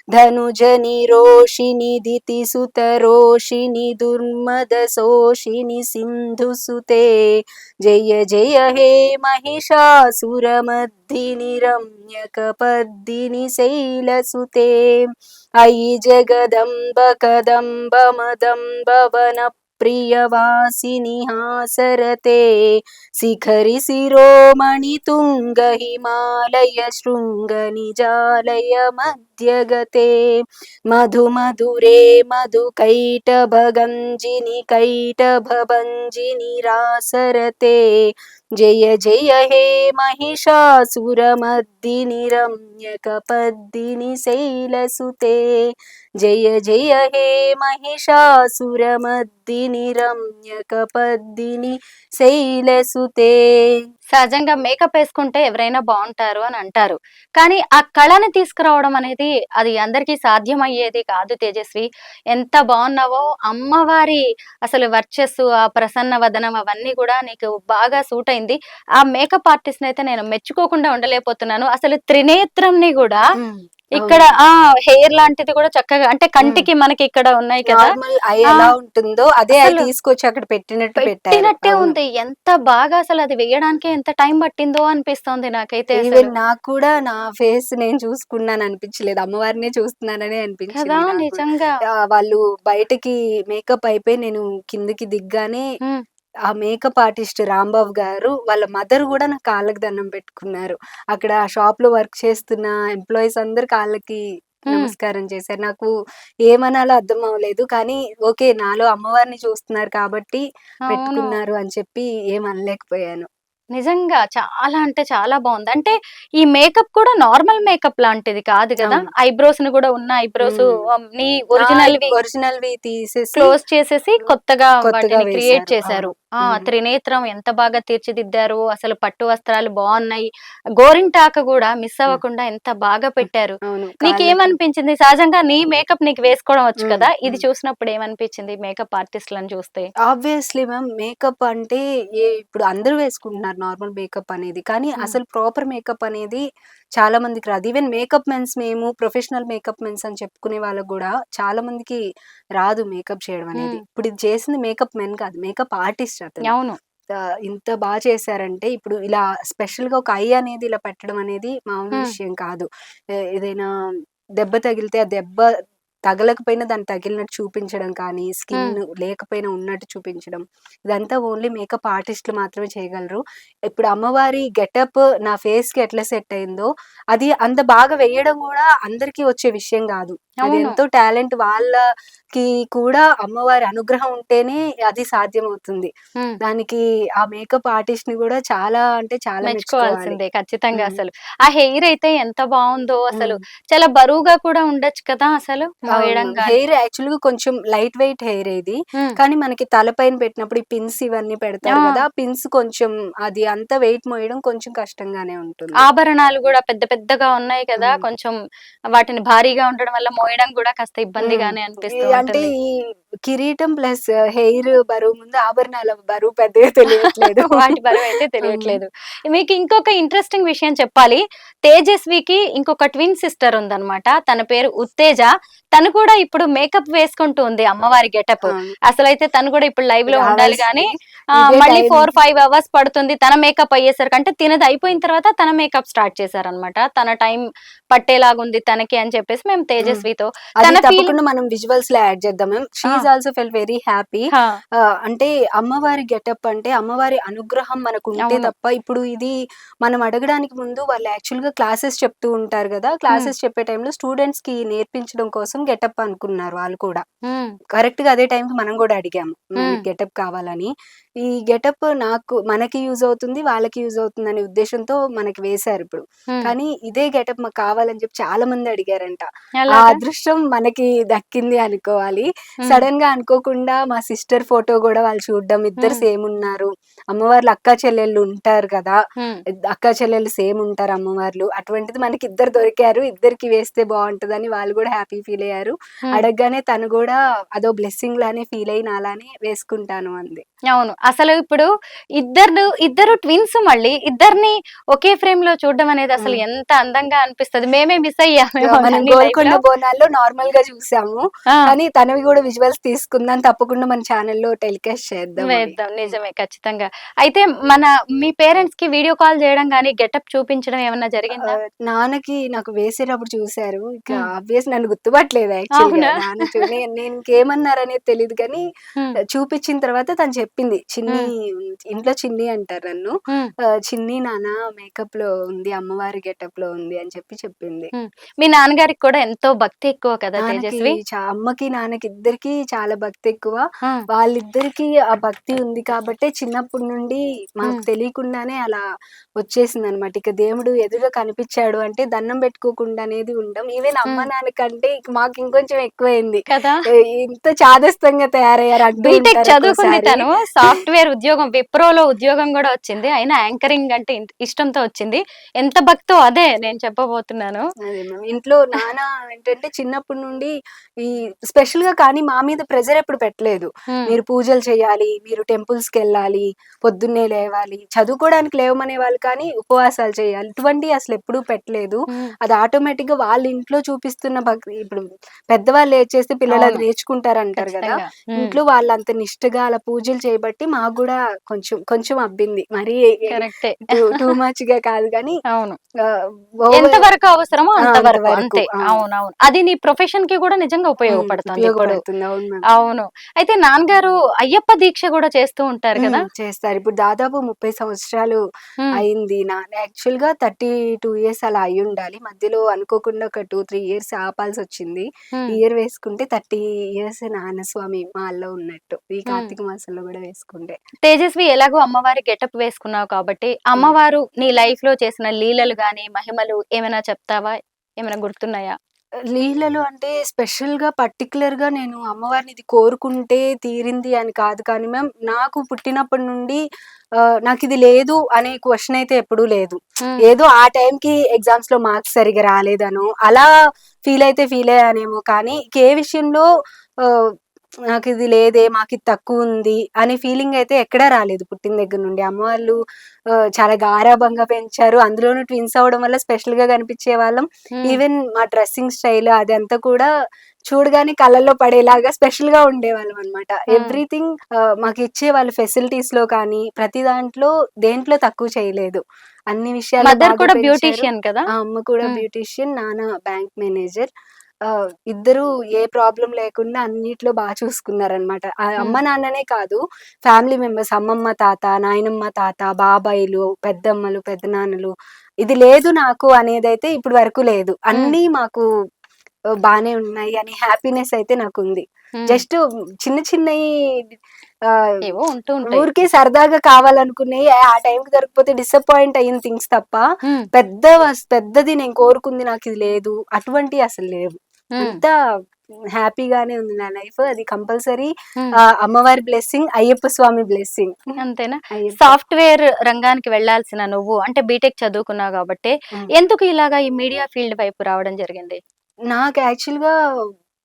[SPEAKER 4] धनुजनि रोषिणि दितिसुतरोषिणि दुर्मदशोषिणि सिन्धुसुते जय जय हे महिषासुरमर्दिनि रम्यकपर्दिनि शैलसुते अयि जगदम्ब कदम्ब मदम्ब वन प्रियवासिनि हासरते शिखरि शिरोमणि तुङ्ग हिमालय शृङ्ग निजालय मध्यगते मधु मधुरे मधु कैटभगञ्जिनि कैटभभञ्जिनि रासरते जय जय हे महिषासुरमर्दिनि रम्यकपर्दिनि शैलसुते जय जय हे महिषासुरमर्दिनि रम्यकपर्दिनि శైలసుతే.
[SPEAKER 3] సహజంగా మేకప్ వేసుకుంటే ఎవరైనా బాగుంటారు అని అంటారు. కానీ ఆ కళని తీసుకురావడం అనేది అది అందరికీ సాధ్యమయ్యేది కాదు తేజస్వి. ఎంత బాగున్నావో అమ్మవారి అసలు వర్చస్సు, ఆ ప్రసన్న వదనం అవన్నీ కూడా నీకు బాగా సూట్ అయింది. ఆ మేకప్ ఆర్టిస్ట్‌ని అయితే నేను మెచ్చుకోకుండా ఉండలేకపోతున్నాను. అసలు త్రినేత్రంని కూడా ఇక్కడ హెయిర్ లాంటిది కూడా చక్కగా అంటే కంటికి మనకి ఇక్కడ ఉన్నాయి కదా!
[SPEAKER 4] నార్మల్ ఐ ఎలా ఉంటుందో అదే ఐ తీసుకొచ్చి అక్కడ
[SPEAKER 3] పెట్టినట్టే ఉంది. ఎంత బాగా అసలు అది వేయడానికే ఎంత టైం పట్టిందో అనిపిస్తోంది నాకైతే అసలు.
[SPEAKER 4] ఈవెన్ నాకు కూడా నా ఫేస్ నేను చూసుకున్నాను అనిపించలేదు. అమ్మవారినే చూస్తున్నాననే అనిపించింది
[SPEAKER 3] కదా!
[SPEAKER 4] నాకు.
[SPEAKER 3] నిజంగా.
[SPEAKER 4] వాళ్ళు బయటకి మేకప్ అయిపోయి నేను కిందకి దిగ్గానే ఆ మేకప్ ఆర్టిస్ట్ రాంబాబు గారు వాళ్ళ మదర్ కూడా నా కాళ్ళకి దండం పెట్టుకున్నారు. అక్కడ షాప్ లో వర్క్ చేస్తున్న ఎంప్లాయీస్ అందరు కాళ్ళకి నమస్కారం చేశారు. నాకు ఏమనాలో అర్థం అవ్వలేదు. కానీ ఓకే నాలో అమ్మవారిని చూస్తున్నారు కాబట్టి పెట్టుకున్నారు అని చెప్పి ఏమనలేకపోయాను.
[SPEAKER 3] నిజంగా చాలా అంటే చాలా బాగుంది. అంటే ఈ మేకప్ కూడా నార్మల్ మేకప్ లాంటిది కాదు కదా! ఐబ్రోస్ ని కూడా ఉన్న ఐబ్రోస్ నీ ఒరిజినల్‌వి
[SPEAKER 4] తీసేసి
[SPEAKER 3] క్లోజ్ చేసేసి కొత్తగా వాటిని క్రియేట్ చేశారు. త్రినేత్రం ఎంత బాగా తీర్చిదిద్దారు. అసలు పట్టు వస్త్రాలు బాగున్నాయి. గోరింటాకు కూడా మిస్ అవ్వకుండా ఎంత బాగా పెట్టారు.
[SPEAKER 4] అవును.
[SPEAKER 3] నీకేమనిపించింది? సహజంగా నీ మేకప్ నీకు వేసుకోవడం వచ్చు
[SPEAKER 4] హ్మ్.
[SPEAKER 3] కదా! ఇది
[SPEAKER 4] హ్మ్.
[SPEAKER 3] చూసినప్పుడు ఏమనిపించింది మేకప్ ఆర్టిస్ట్‌లను చూస్తే?
[SPEAKER 4] ఆబ్వియస్లీ మ్యామ్, మేకప్ అంటే ఇప్పుడు అందరూ వేసుకుంటున్నారు నార్మల్ మేకప్ అనేది. కానీ
[SPEAKER 3] హ్మ్.
[SPEAKER 4] అసలు ప్రాపర్ మేకప్ అనేది చాలా మందికి రాదు. ఈవెన్ మేకప్ మెన్స్, మేము ప్రొఫెషనల్ మేకప్ మెన్స్ అని చెప్పుకునే వాళ్ళకి గూడా చాలా మందికి రాదు మేకప్ చేయడం అనేది.
[SPEAKER 3] హ్మ్.
[SPEAKER 4] ఇప్పుడు ఇది చేసింది మేకప్ మెన్ కాదు. మేకప్ ఆర్టిస్ట్ అతను.
[SPEAKER 3] అవును.
[SPEAKER 4] ఇంత చేశారంటే ఇప్పుడు ఇలా స్పెషల్‌గా ఒక ఐ అనేది ఇలా పెట్టడం అనేది మామూలు
[SPEAKER 3] హ్మ్.
[SPEAKER 4] విషయం కాదు. ఏదైనా దెబ్బ తగిలితే ఆ దెబ్బ తగలకపోయినా దాన్ని తగిలినట్టు చూపించడం కానీ, స్కిన్
[SPEAKER 3] హ్మ్.
[SPEAKER 4] లేకపోయినా ఉన్నట్టు చూపించడం. ఇదంతా ఓన్లీ మేకప్ ఆర్టిస్ట్‌లు మాత్రమే చేయగలరు. ఇప్పుడు అమ్మవారి గెటప్ నా ఫేస్‌కి ఎట్లా సెట్ అయిందో, అది అంత బాగా వేయడం గూడా అందరికీ వచ్చే విషయం గాదు. అది
[SPEAKER 3] అవును.
[SPEAKER 4] ఎంతో టాలెంట్ వాళ్ళకి కూడా అమ్మవారి అనుగ్రహం ఉంటేనే అది సాధ్యమవుతుంది.
[SPEAKER 3] హ్మ్.
[SPEAKER 4] దానికి ఆ మేకప్ ఆర్టిస్ట్‌ని గూడా చాలా అంటే చాలా మెచ్చుకోవాలి.
[SPEAKER 3] మెచ్చుకోవాల్సిందే ఖచ్చితంగా
[SPEAKER 4] హ్మ్.
[SPEAKER 3] అసలు. ఆ హెయిర్ అయితే ఎంత బావుందో అసలు.
[SPEAKER 4] హ్మ్.
[SPEAKER 3] చాలా బరువుగా కూడా ఉండొచ్చు కదా అసలు
[SPEAKER 4] అవును
[SPEAKER 3] మోయడం
[SPEAKER 4] మ్యామ్.
[SPEAKER 3] గాని.
[SPEAKER 4] హెయిర్ యాక్చువల్‌గా కొంచెం లైట్ వెయిట్ హెయిరే ఇది.
[SPEAKER 3] హ్మ్.
[SPEAKER 4] కానీ మనకి తలపైన పెట్టినప్పుడు ఈ పిన్స్ ఇవన్నీ పెడతారు
[SPEAKER 3] ఆ!
[SPEAKER 4] గదా! ఆ పిన్స్ కొంచెం అది అంత వెయిట్ మోయడం కొంచెం కష్టంగానే ఉంటుంది.
[SPEAKER 3] ఆభరణాలు గూడా పెద్ద పెద్దగా ఉన్నాయి కదా!
[SPEAKER 4] హ్మ్.
[SPEAKER 3] కొంచెం వాటిని భారీగా ఉండడం వల్ల మోయడం గూడా కాస్త
[SPEAKER 4] హ్మ్.
[SPEAKER 3] ఇబ్బందిగానే అనిపిస్తూ
[SPEAKER 4] అంటే
[SPEAKER 3] ఉంటుంది.
[SPEAKER 4] ఈ కిరీటం ప్లస్ హెయిర్ బరువు ముందు ఆభరణాల బరువు పెద్దగా తెలియట్లేదు.
[SPEAKER 3] వాటి బరువైతే
[SPEAKER 4] హ్మ్.
[SPEAKER 3] తెలియట్లేదు. మీకు ఇంకొక ఇంట్రెస్టింగ్ విషయం చెప్పాలి. తేజస్వికి ఇంకొక ట్విన్ సిస్టర్ ఉందన్నమాట. తన పేరు ఉత్తేజ. తను కూడా ఇప్పుడు మేకప్ వేసుకుంటూ ఉంది అమ్మవారి గెటప్.
[SPEAKER 4] అవును.
[SPEAKER 3] అసలైతే తను కూడా ఇప్పుడు లైవ్‌లో ఉండాలి గానీ
[SPEAKER 4] రావాల్సింది. ఇదే
[SPEAKER 3] మళ్ళీ
[SPEAKER 4] టైం
[SPEAKER 3] 4, 5 అవర్స్ పడుతుంది. తన మేకప్ అయ్యేసరికి అంటే తినది అయిపోయిన తర్వాత తన మేకప్ స్టార్ట్ చేశారన్నమాట. తన టైం పట్టేలాగుంది తనకి అని చెప్పేసి మేము
[SPEAKER 4] హ్మ్.
[SPEAKER 3] తేజస్వితో
[SPEAKER 4] అది
[SPEAKER 3] తన ఫీలింగ్
[SPEAKER 4] తప్పకుండా మనం విజువల్స్‌లో యాడ్ చేద్దాం మ్యామ్. షీ ఈస్
[SPEAKER 3] ఆ!
[SPEAKER 4] Also felt very happy.
[SPEAKER 3] ఆ!
[SPEAKER 4] అంటే అమ్మవారి గెటప్ అంటే అమ్మవారి అనుగ్రహం మనకుంటే
[SPEAKER 3] అవును.
[SPEAKER 4] తప్ప ఇప్పుడు ఇది మనం అడగడానికి ముందు వాళ్ళు యాక్చువల్‌గా క్లాసెస్ చెప్తూ ఉంటారు గదా!
[SPEAKER 3] హ్మ్.
[SPEAKER 4] క్లాసెస్ చెప్పే టైంలో స్టూడెంట్స్‌కి నేర్పించడం కోసం గెటప్ అనుకున్నారు వాళ్ళు కూడా.
[SPEAKER 3] హ్మ్.
[SPEAKER 4] కరెక్ట్‌గా అదే టైంకి మనం గూడా అడిగాము.
[SPEAKER 3] హ్మ్.
[SPEAKER 4] మనకి గెటప్ కావాలని. ఈ గెటప్ మనకి యూజ్ అవుతుంది, వాళ్ళకి యూజ్ అవుతుందనే ఉద్దేశ్యంతో మనకి వేశారిప్పుడు.
[SPEAKER 3] హ్మ్.
[SPEAKER 4] కానీ ఇదే గెటప్ మాకు కావాలని చెప్పి చాలా మంది అడిగారంట. ఆ
[SPEAKER 3] ఎలాగా?
[SPEAKER 4] అదృష్టం మనకి దక్కింది అనుకోవాలి.
[SPEAKER 3] హ్మ్.
[SPEAKER 4] సడెన్‌గా అనుకోకుండా మా సిస్టర్ ఫోటో గూడా వాళ్ళు చూడడం, ఇద్దరు
[SPEAKER 3] హ్మ్.
[SPEAKER 4] సేమ్ ఉన్నారు. అమ్మవార్లు అక్కా చెల్లెళ్ళు ఉంటారు కదా!
[SPEAKER 3] హ్మ్.
[SPEAKER 4] అక్కా చెల్లెళ్ళు సేమ్ ఉంటారు అమ్మవార్లు. అటువంటిది మనకి ఇద్దరు దొరికారు. ఇద్దరికి వేస్తే బావుంటదని వాళ్ళు గూడా హ్యాపీ ఫీల్ అయ్యారు.
[SPEAKER 3] హ్మ్.
[SPEAKER 4] అడగగానే తను గూడా అదో బ్లెస్సింగ్ లానే ఫీల్ అయ్యి నాలానే వేసుకుంటాను అంది.
[SPEAKER 3] అవును. అసలు ఇప్పుడు ఇద్దరు ట్విన్స్ మళ్ళీ. ఇద్దరిని ఒకే ఫ్రేమ్‌లో చూడడం అనేది అసలు
[SPEAKER 4] హ్మ్.
[SPEAKER 3] ఎంత అందంగా అనిపిస్తది. మేమే మిస్ అయ్యామేమో
[SPEAKER 4] మనం
[SPEAKER 3] గాని
[SPEAKER 4] గోల్కొండ
[SPEAKER 3] లైవ్‌లో.
[SPEAKER 4] బోనాల్లో నార్మల్‌గా చూసాము.
[SPEAKER 3] ఆ!
[SPEAKER 4] కానీ తనవి గూడా విజువల్స్ తీసుకుందాం. తప్పకుండా మన ఛానెల్‌లో టెలికాస్ట్ చేద్దాం అవి.
[SPEAKER 3] వేద్దాం.
[SPEAKER 4] హ్మ్.
[SPEAKER 3] నిజమే ఖచ్చితంగా. అయితే మీ పేరెంట్స్‌కి వీడియో కాల్ చేయడం గాని, గెటప్ చూపించడం ఏమన్నా జరిగిందా?
[SPEAKER 4] నాకు వేసేటప్పుడు చూసారు. ఇక
[SPEAKER 3] హ్మ్.
[SPEAKER 4] ఆబ్వియస్ నన్ను గుర్తుపట్టలేదు యాక్చువల్‌గా.
[SPEAKER 3] అవునా?
[SPEAKER 4] నాన్న నేను ఇంకేమన్నారనేది తెలీదు కానీ
[SPEAKER 3] హ్మ్.
[SPEAKER 4] చూపిచ్చిన తర్వాత తను చెప్పింది.
[SPEAKER 3] హ్మ్.
[SPEAKER 4] ఇంట్లో చిన్ని అంటారు నన్ను.
[SPEAKER 3] హ్మ్.
[SPEAKER 4] చిన్ని నాన్న మేకప్‌లో ఉంది. అమ్మవారి గెటప్‌లో ఉంది అని చెప్పింది.
[SPEAKER 3] హ్మ్. మీ నాన్నగారికి కూడా ఎంతో భక్తి ఎక్కువ కదా
[SPEAKER 4] నాన్నకి
[SPEAKER 3] తేజస్వి?
[SPEAKER 4] అమ్మకి, నాన్నకి ఇద్దరికీ చాలా భక్తెక్కువ.
[SPEAKER 3] ఆ!
[SPEAKER 4] వాళ్ళిద్దరికీ ఆ భక్తి ఉంది కాబట్టే చిన్నప్పటి నుండి మాకు
[SPEAKER 3] హ్మ్.
[SPEAKER 4] తెలియకుండానే అలా వచ్చేసిందనమాట. ఇక దేవుడు ఎదురుగా కనిపిచ్చాడు అంటే దండం పెట్టుకోకుండా అనేది ఉండం. ఈవెన్ అమ్మ,
[SPEAKER 3] హ్మ్.
[SPEAKER 4] నాన్న కంటే ఇక మాకు ఇంకొంచెం ఎక్కువైంది.
[SPEAKER 3] కదా!
[SPEAKER 4] ఎ ఇంత చాదస్తంగా తయారయ్యారు అంటూ
[SPEAKER 3] బీటెక్
[SPEAKER 4] ఉంటారు
[SPEAKER 3] చదువుకుంది
[SPEAKER 4] ఒక్కోసారి.
[SPEAKER 3] తను. సాఫ్ట్‌వేర్ ఉద్యోగం విప్రోలో ఉద్యోగం గూడా వచ్చింది. అయినా యాంకరింగ్ అంటే ఇష్టంతో వచ్చింది. ఎంత భక్తో అదే నేను చెప్పబోతున్నాను.
[SPEAKER 4] అదే మ్యామ్. ఇంట్లో నాన్న ఏంటంటే చిన్నప్పటి నుండి ఈ స్పెషల్‌గా కానీ మా మీద ప్రెషర్ ఎప్పుడు పెట్టలేదు.
[SPEAKER 3] హ్మ్.
[SPEAKER 4] మీరు పూజలు చేయాలి, మీరు టెంపుల్స్‌కెళ్ళాలి, పొద్దున్నే లేవాలి, చదువుకోవడానికి లేవమనేవాళ్ళు కానీ ఉపవాసాలు చేయాలి. ఇటువంటివి అసలెప్పుడూ పెట్టలేదు.
[SPEAKER 3] హ్మ్.
[SPEAKER 4] అది ఆటోమేటిక్‌గా వాళ్ళ ఇంట్లో చూపిస్తున్న భక్తి ఇప్పుడు పెద్దవాళ్ళు ఏది చేస్తే పిల్లలు అది
[SPEAKER 3] అవును.
[SPEAKER 4] నేర్చుకుంటారంటారు గదా!
[SPEAKER 3] ఖచ్చితంగా. హ్మ్.
[SPEAKER 4] ఇంట్లో వాళ్ళంత నిష్టగా అలా పూజలు చేయబట్టి మాకు గూడా కొంచెం కొంచెం అబ్బింది. మరీ
[SPEAKER 3] కరెక్టే.
[SPEAKER 4] టూ మచ్‌గా కాదు గానీ
[SPEAKER 3] అవును.
[SPEAKER 4] ఆహ్,
[SPEAKER 3] ఎంత
[SPEAKER 4] ఓవర్
[SPEAKER 3] వరకు అవసరమో అంతవరకు
[SPEAKER 4] అంతవరకు.
[SPEAKER 3] అంతే.
[SPEAKER 4] అవును.
[SPEAKER 3] అవునవును. అది నీ ప్రొఫెషన్‌కి గూడా నిజంగా ఉపయోగపడుతోంది ఇప్పుడు.
[SPEAKER 4] ఉపయోగపడుతుంది. అవును మ్యామ్.
[SPEAKER 3] అవును. అయితే నాన్నగారు అయ్యప్ప దీక్ష గూడా చేస్తూ ఉంటారు కదా!
[SPEAKER 4] చేస్తారు. ఇప్పుడు దాదాపు 30 సంవత్సరాలు
[SPEAKER 3] హ్మ్.
[SPEAKER 4] అయింది. యాక్చువల్‌గా 32 ఇయర్స్ అలా అయ్యుండాలి. మధ్యలో అనుకోకుండా ఒక 2, 3 ఇయర్స్ ఆపాల్సొచ్చింది.
[SPEAKER 3] హ్మ్.
[SPEAKER 4] ఈ ఇయర్ వేసుకుంటే 30 ఇయర్స్ నాన్న స్వామి మాల్లో ఉన్నట్టు. ఈ
[SPEAKER 3] హ్మ్.
[SPEAKER 4] కార్తీక మాసంలో గూడా వేసుకుంటే.
[SPEAKER 3] తేజస్వి ఎలాగో అమ్మవారి గెటప్ వేసుకున్నావు కాబట్టి,
[SPEAKER 4] హ్మ్.
[SPEAKER 3] అమ్మవారు నీ లైఫ్‌లో చేసిన లీలలు గాని, మహిమలు ఏమైనా చెప్తావా? ఏమైనా గుర్తున్నాయా?
[SPEAKER 4] లీలలు అంటే స్పెషల్‌గా పర్టిక్యులర్‌గా నేను అమ్మవారిని ఇది కోరుకుంటే తీరింది అని కాదు కానీ మ్యామ్, నాకు పుట్టినప్పటి నుండి నాకిది లేదు అనే క్వెషన్ అయితే ఎప్పుడూ లేదు.
[SPEAKER 3] హ్మ్.
[SPEAKER 4] ఏదో ఆ టైంకి ఎగ్జామ్స్‌లో మార్క్స్ సరిగ్గా రాలేదనో, అలా ఫీల్ అయ్యానేమో కానీ, ఏ విషయంలో ఆహ్, నాకిది లేదే, మాకిది తక్కువుంది అనే ఫీలింగ్ అయితే ఎక్కడా రాలేదు పుట్టిన దగ్గర నుండి. అమ్మ వాళ్ళు చాలా గారాబంగా పెంచారు. అందులోనూ ట్విన్స్ అవ్వడం వల్ల స్పెషల్‌గా కనిపించేవాళ్ళం.
[SPEAKER 3] హ్మ్.
[SPEAKER 4] ఈవెన్ మా డ్రెస్సింగ్ స్టైల్ అదంతా కూడా చూడగానే కళ్ళల్లో పడేలాగా స్పెషల్‌గా ఉండేవాళ్ళమనమాట.
[SPEAKER 3] హ్మ్.
[SPEAKER 4] ఎవ్రీథింగ్ మాకిచ్చేవాళ్ళు ఫెసిలిటీస్‌లో కానీ, ప్రతి దాంట్లో దేంట్లో తక్కువ చేయలేదు. అన్ని విషయాల్లో
[SPEAKER 3] మదర్
[SPEAKER 4] బాగా
[SPEAKER 3] కూడా
[SPEAKER 4] పెంచారు.
[SPEAKER 3] బ్యూటీషియన్ కదా?
[SPEAKER 4] అమ్మ కూడా
[SPEAKER 3] హ్మ్.
[SPEAKER 4] బ్యూటీషియన్, నాన్న బ్యాంక్ మేనేజర్. ఇద్దరూ ఏ ప్రాబ్లమ్ లేకుండా అన్నిట్లో చూసుకున్నారనమాట. అమ్మ,
[SPEAKER 3] హ్మ్.
[SPEAKER 4] నాన్ననే కాదు, ఫ్యామిలీ మెంబర్స్ అమ్మమ్మ, తాత, నాయనమ్మ, తాత, బాబాయిలు, పెద్దమ్మలు, పెద్దనాన్నలు, ఇది లేదు నాకు అనేదైతే ఇప్పటి వరకు లేదు.
[SPEAKER 3] హ్మ్.
[SPEAKER 4] అన్నీ మాకు బానే ఉన్నాయి అనే హ్యాపీనెస్ అయితే నాకుంది.
[SPEAKER 3] హ్మ్.
[SPEAKER 4] జస్ట్ చిన్న చిన్నయి ఆహ్,
[SPEAKER 3] ఏవో ఉంటూ ఉంటాయి.
[SPEAKER 4] ఊరికే సరదాగా కావాలనుకున్నయి ఆ టైంకి దొరకకపోతే డిసప్పాయింట్ అయిన థింగ్స్ తప్ప,
[SPEAKER 3] హ్మ్.
[SPEAKER 4] పెద్దది నేను కోరుకుంది నాకిది లేదు అటువంటియి అసలు లేవు.
[SPEAKER 3] హ్మ్.
[SPEAKER 4] అంతా హ్యాపీగానే ఉంది నా లైఫ్. అది కంపల్సరీ
[SPEAKER 3] హ్మ్.
[SPEAKER 4] అమ్మవారి బ్లెస్సింగ్, అయ్యప్ప స్వామి బ్లెస్సింగ్.
[SPEAKER 3] అంతేనా?
[SPEAKER 4] అయ్యప్ప.
[SPEAKER 3] సాఫ్ట్‌వేర్ రంగానికి వెళ్ళాల్సిన నువ్వు అంటే బీటెక్ చదువుకున్నావు గాబట్టే,
[SPEAKER 4] హ్మ్.
[SPEAKER 3] ఎందుకు ఇలాగా ఈ మీడియా ఫీల్డ్ వైపు రావడం జరిగింది?
[SPEAKER 4] నాకు యాక్చువల్‌గా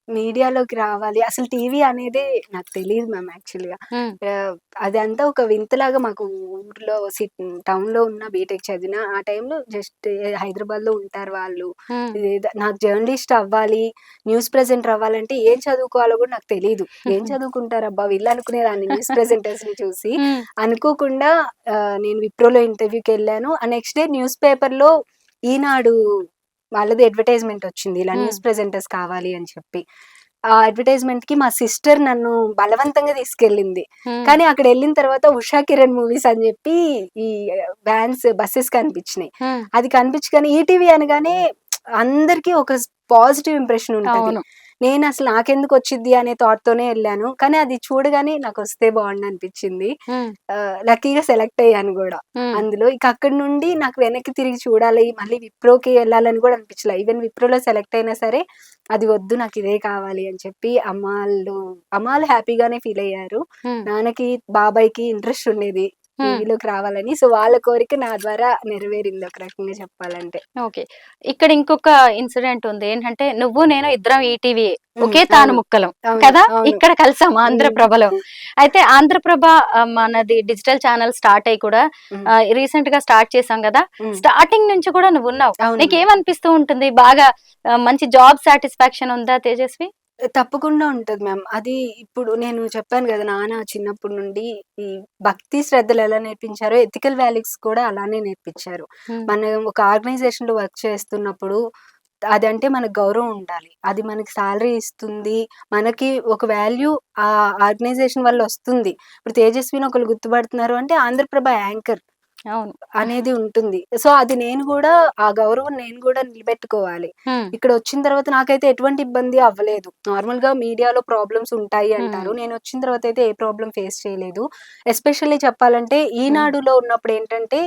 [SPEAKER 4] మీడియాలోకి రావాలి. అసలు టీవీ అనేదే నాకు తెలీదు మ్యామ్ యాక్చువల్‌గా.
[SPEAKER 3] హ్మ్.
[SPEAKER 4] అదంతా ఒక వింతలాగా మాకు ఊర్లో టౌన్‌లో ఉన్న బీటెక్ చదివిన ఆ టైంలో జస్ట్ హైదరాబాద్‌లో ఉంటారు వాళ్ళు.
[SPEAKER 3] హ్మ్.
[SPEAKER 4] నాకు జర్నలిస్ట్ అవ్వాలి, న్యూస్ ప్రెజెంటర్ అవ్వాలంటే ఏం చదువుకోవాలో కూడా నాకు తెలీదు. ఏం చదువుకుంటారబ్బా వీళ్ళు అనుకునేదాన్ని న్యూస్ ప్రెజెంటర్స్‌ని చూసి.
[SPEAKER 3] హ్మ్.
[SPEAKER 4] అనుకోకుండా నేను విప్రోలో ఇంటర్వ్యూకెళ్ళాను. ఆ నెక్స్ట్ డే న్యూస్ పేపర్‌లో ఈనాడు వాళ్ళది అడ్వర్టైజ్‌మెంట్ వచ్చింది. ఇలా
[SPEAKER 3] హ్మ్.
[SPEAKER 4] న్యూస్ ప్రెజెంటర్స్ కావాలి అని చెప్పి. ఆ అడ్వర్టైజ్‌మెంట్‌కి మా సిస్టర్ నన్ను బలవంతంగా తీసుకెళ్ళింది.
[SPEAKER 3] హ్మ్.
[SPEAKER 4] కానీ అక్కడెళ్ళిన తర్వాత 'ఉషా కిరణ్' మూవీస్ అని జెప్పి ఈ బసెస్ కనిపించినాయి.
[SPEAKER 3] హ్మ్.
[SPEAKER 4] అది కనిపించగానే ఈటీవీ అనగానే అందరికి ఒక పాజిటివ్ ఇంప్రెషన్ ఉంటది.
[SPEAKER 3] అవును.
[SPEAKER 4] నేనసలు నాకెందుకొచ్చిద్ది అనే థాట్‌తోనే ఎళ్ళాను. కానీ అది చూడగానే నాకొస్తే బావుండనిపించింది.
[SPEAKER 3] హ్మ్.
[SPEAKER 4] లక్కీగా సెలెక్ట్ అయ్యాను గూడా.
[SPEAKER 3] హ్మ్.
[SPEAKER 4] అందులో ఇక అక్కడి నుండి నాకు వెనక్కి తిరిగి చూడాలి, మళ్ళీ విప్రోకి ఎళ్ళాలని గూడా అనిపించలే. ఈవెన్ విప్రోలో సెలెక్ట్ అయినా సరే, అది వద్దు నాకిదే కావాలి అని చెప్పి అమ్మ వాళ్ళు హ్యాపీగానే ఫీల్ అయ్యారు.
[SPEAKER 3] హ్మ్.
[SPEAKER 4] నాన్నకి, బాబాయ్‌కి ఇంట్రెస్ట్ ఉండేది
[SPEAKER 3] హ్మ్.
[SPEAKER 4] టీవీలోకి రావాలని. సో, వాళ్ళ కోరిక నా ద్వారా నెరవేరింది ఒక రకంగా చెప్పాలంటే.
[SPEAKER 3] ఓకే. ఇక్కడ ఇంకొక ఇన్సిడెంట్ ఉంది. ఏంటంటే నువ్వు నేను ఇద్దరం ఈటీవీయే.
[SPEAKER 4] హ్మ్.
[SPEAKER 3] ఒకే తాను
[SPEAKER 4] అవును.
[SPEAKER 3] ముక్కలం.
[SPEAKER 4] అవును.
[SPEAKER 3] కదా!
[SPEAKER 4] అవును.
[SPEAKER 3] ఇక్కడ కలిసాం
[SPEAKER 4] హ్మ్.
[SPEAKER 3] ఆంధ్రప్రభలో. అయితే ఆంధ్రప్రభ మనది డిజిటల్ ఛానెల్ స్టార్ట్ అయ్యి కూడా
[SPEAKER 4] హ్మ్.
[SPEAKER 3] రీసెంట్‌గా స్టార్ట్ చేశాం గదా!
[SPEAKER 4] హ్మ్.
[SPEAKER 3] స్టార్టింగ్ నుంచి కూడా నువ్వున్నావు.
[SPEAKER 4] అవును మ్యామ్.
[SPEAKER 3] నీకేమనిపిస్తూ ఉంటుంది? బాగా మంచి జాబ్ సాటిస్ఫాక్షన్ ఉందా తేజస్వి?
[SPEAKER 4] తప్పకుండా ఉంటది మ్యామ్. అది ఇప్పుడు నేను చెప్పాను గదా! నాన్న చిన్నప్పటి నుండి ఈ భక్తి శ్రద్ధలు ఎలా నేర్పించారో, ఎథికల్ వాల్యూస్ కూడా అలానే నేర్పించారు.
[SPEAKER 3] హ్మ్.
[SPEAKER 4] మనం ఒక ఆర్గనైజేషన్‌లో వర్క్ చేస్తున్నప్పుడు అదంటే మనకు గౌరవం ఉండాలి. అది మనకి సాలరీ ఇస్తుంది. మనకి ఒక వాల్యూ ఆ ఆర్గనైజేషన్ వల్ల ఒస్తుంది. ఇప్పుడు తేజస్విని ఒకళ్ళు గుర్తుపడుతున్నారు అంటే ఆంధ్రప్రభ యాంకర్
[SPEAKER 3] అవును.
[SPEAKER 4] అనేది ఉంటుంది. సో, అది నేను గూడా ఆ గౌరవం నేను గూడా నిలబెట్టుకోవాలి.
[SPEAKER 3] హ్మ్.
[SPEAKER 4] ఇక్కడొచ్చిన తర్వాత నాకైతే ఎటువంటి ఇబ్బంది అవ్వలేదు. నార్మల్‌గా మీడియాలో ప్రాబ్లమ్స్ ఉంటాయి
[SPEAKER 3] హ్మ్.
[SPEAKER 4] అంటారు. నేనొచ్చిన తర్వాత అయితే ఏ ప్రాబ్లమ్ ఫేస్ చేయలేదు. ఎస్పెషల్లీ చెప్పాలంటే
[SPEAKER 3] హ్మ్.
[SPEAKER 4] ఈనాడులో ఉన్నప్పుడేంటంటే,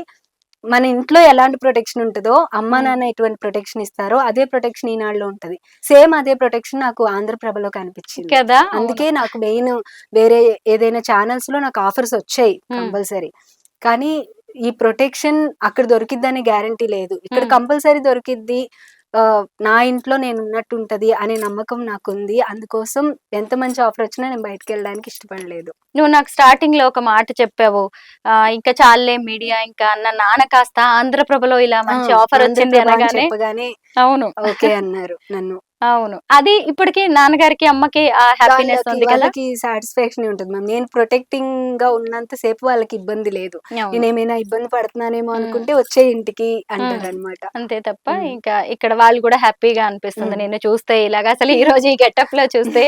[SPEAKER 4] మన ఇంట్లో ఎలాంటి ప్రొటెక్షన్ ఉంటదో, అమ్మా,
[SPEAKER 3] హ్మ్.
[SPEAKER 4] నాన్న ఎటువంటి ప్రొటెక్షన్ ఇస్తారో, అదే ప్రొటెక్షన్ ఈనాడులో ఉంటది. సేమ్ అదే ప్రొటెక్షన్ నాకు ఆంధ్రప్రభలో కనిపిచ్చింది.
[SPEAKER 3] కదా! అవును.
[SPEAKER 4] అందుకే నాకు మెయిన్ వేరే ఏదైనా ఛానెల్స్‌లో నాకు ఆఫర్స్ ఒచ్చాయి
[SPEAKER 3] హ్మ్.
[SPEAKER 4] కంపల్సరీ. కానీ ఈ ప్రొటెక్షన్ అక్కడ దొరికిద్దని గ్యారంటీ లేదు. ఇక్కడ
[SPEAKER 3] హ్మ్.
[SPEAKER 4] కంపల్సరీ దొరికిద్ది. నా ఇంట్లో నేనున్నట్టుంటది అనే నమ్మకం నాకుంది. అందుకోసం ఎంత మంచి ఆఫరొచ్చినా నేను బయటికెళ్ళడానికి ఇష్టపడలేదు.
[SPEAKER 3] నువ్వు నాకు స్టార్టింగ్‌లో ఒక మాట చెప్పావు. ఇంక చాలులే మీడియా ఇంకా అన్న నాన్న కాస్త ఆంధ్రప్రభలో ఇలా
[SPEAKER 4] ఆ!
[SPEAKER 3] మంచి ఆఫరొచ్చింది
[SPEAKER 4] ఆంధ్రప్రభ అని
[SPEAKER 3] అనగానే
[SPEAKER 4] చెప్పగానే
[SPEAKER 3] అవును.
[SPEAKER 4] ఓకే అన్నారు నన్ను.
[SPEAKER 3] అవును. అది ఇప్పటికి నాన్నగారికి, అమ్మకి ఆ హ్యాపీనెస్ ఉంది కదా!
[SPEAKER 4] వాళ్ళకి సాటిస్ఫాక్షనే ఉంటది మ్యామ్. నేను ప్రొటెక్టింగ్‌గా ఉన్నంత సేపు వాళ్ళకి ఇబ్బంది లేదు.
[SPEAKER 3] అవును.
[SPEAKER 4] నేనేమైనా ఇబ్బంది పడుతున్నానేమో
[SPEAKER 3] హ్మ్.
[SPEAKER 4] అనుకుంటే వచ్చేయి ఇంటికి
[SPEAKER 3] హ్మ్.
[SPEAKER 4] అంటారనమాట.
[SPEAKER 3] అంతే తప్ప
[SPEAKER 4] హ్మ్.
[SPEAKER 3] ఇంకా ఇక్కడ వాళ్ళు గూడా హ్యాపీగా అనిపిస్తుంది.
[SPEAKER 4] హ్మ్.
[SPEAKER 3] నిన్ను చూస్తే ఇలాగా అసలు ఈరోజు ఈ గెటప్‌లో చూస్తే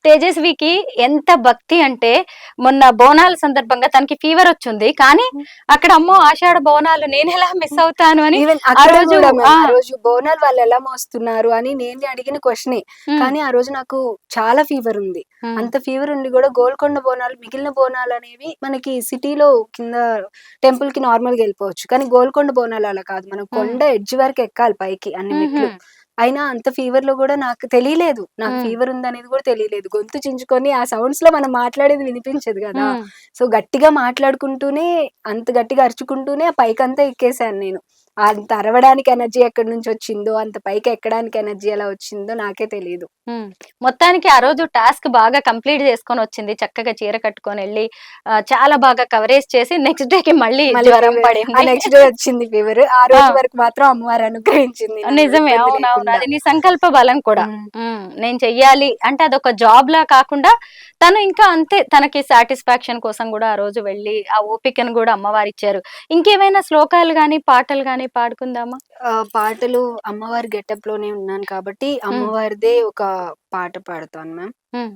[SPEAKER 3] తేజస్వికి ఎంత భక్తి అంటే మొన్న బోనాల సందర్భంగా తనకి ఫీవరొచ్చుంది. కానీ అక్కడ అమ్మో! ఆషాఢ బోనాలు నేనెలా మిస్ అవుతాను అని
[SPEAKER 4] ఈవెన్
[SPEAKER 3] ఆ
[SPEAKER 4] అక్కడ
[SPEAKER 3] రోజు
[SPEAKER 4] గూడా
[SPEAKER 3] ఆ!
[SPEAKER 4] మ్యామ్. ఆ రోజు బోనాలు వాళ్ళెలా మోస్తున్నారు అని నేను అడిగిన క్వెషనే.
[SPEAKER 3] హ్మ్.
[SPEAKER 4] కానీ ఆ రోజు నాకు చాలా ఫీవరుంది.
[SPEAKER 3] హ్మ్.
[SPEAKER 4] అంత ఫీవరుండి గూడా గోల్కొండ బోనాలు మిగిలిన బోనాలనేవి మనకి సిటీలో కింద టెంపుల్‌కి నార్మల్‌గా ఎళ్ళిపోవచ్చు. కానీ గోల్కొండ బోనాలు అలా కాదు. మనం
[SPEAKER 3] హ్మ్.
[SPEAKER 4] కొండ ఎడ్జ్ వరకు ఎక్కాలి పైకి అన్ని
[SPEAKER 3] హుహు.
[SPEAKER 4] మెట్లు. అయినా అంత ఫీవర్ లో కూడా నాకు తెలియలేదు, నాకు ఫీవర్ ఉందనేది కూడా తెలియలేదు. గొంతు చించుకొని ఆ సౌండ్స్ లో మనం మాట్లాడేది వినిపించదు కదా. సో గట్టిగా మాట్లాడుకుంటూనే, అంత గట్టిగా అరుచుకుంటూనే ఆ పైకంతా ఎక్కేసాను నేను. అంత అరవడానికి ఎనర్జీ ఎక్కడి నుంచి వచ్చిందో, అంత పైకి ఎక్కడానికి ఎనర్జీ ఎలా వచ్చిందో నాకే తెలియదు.
[SPEAKER 3] మొత్తానికి ఆ రోజు టాస్క్ బాగా కంప్లీట్ చేసుకొని వచ్చింది. చక్కగా చీర కట్టుకొని వెళ్ళి చాలా బాగా కవరేజ్ చేసి నెక్స్ట్ డేకి మళ్ళీ జ్వరం పడింది.
[SPEAKER 4] నెక్స్ట్ డే వచ్చింది ఫీవర్. ఆ రోజు వరకు మాత్రం అమ్మవారు అనుగ్రహించింది.
[SPEAKER 3] నిజమే, అవునవును, అది నీ సంకల్ప బలం కూడా. నేను చెయ్యాలి అంటే అదొక జాబ్ లా కాకుండా తను ఇంకా అంతే, తనకి సాటిస్ఫాక్షన్ కోసం కూడా ఆ రోజు వెళ్ళి ఆ ఓపికను కూడా అమ్మవారు ఇచ్చారు. ఇంకేమైనా శ్లోకాలు గాని పాటలు గాని పాడుకుందామా?
[SPEAKER 4] పాటలు అమ్మవారి గెటప్ లోనే ఉన్నాను కాబట్టి అమ్మవారిదే ఒక పాట పాడతాను మ్యామ్.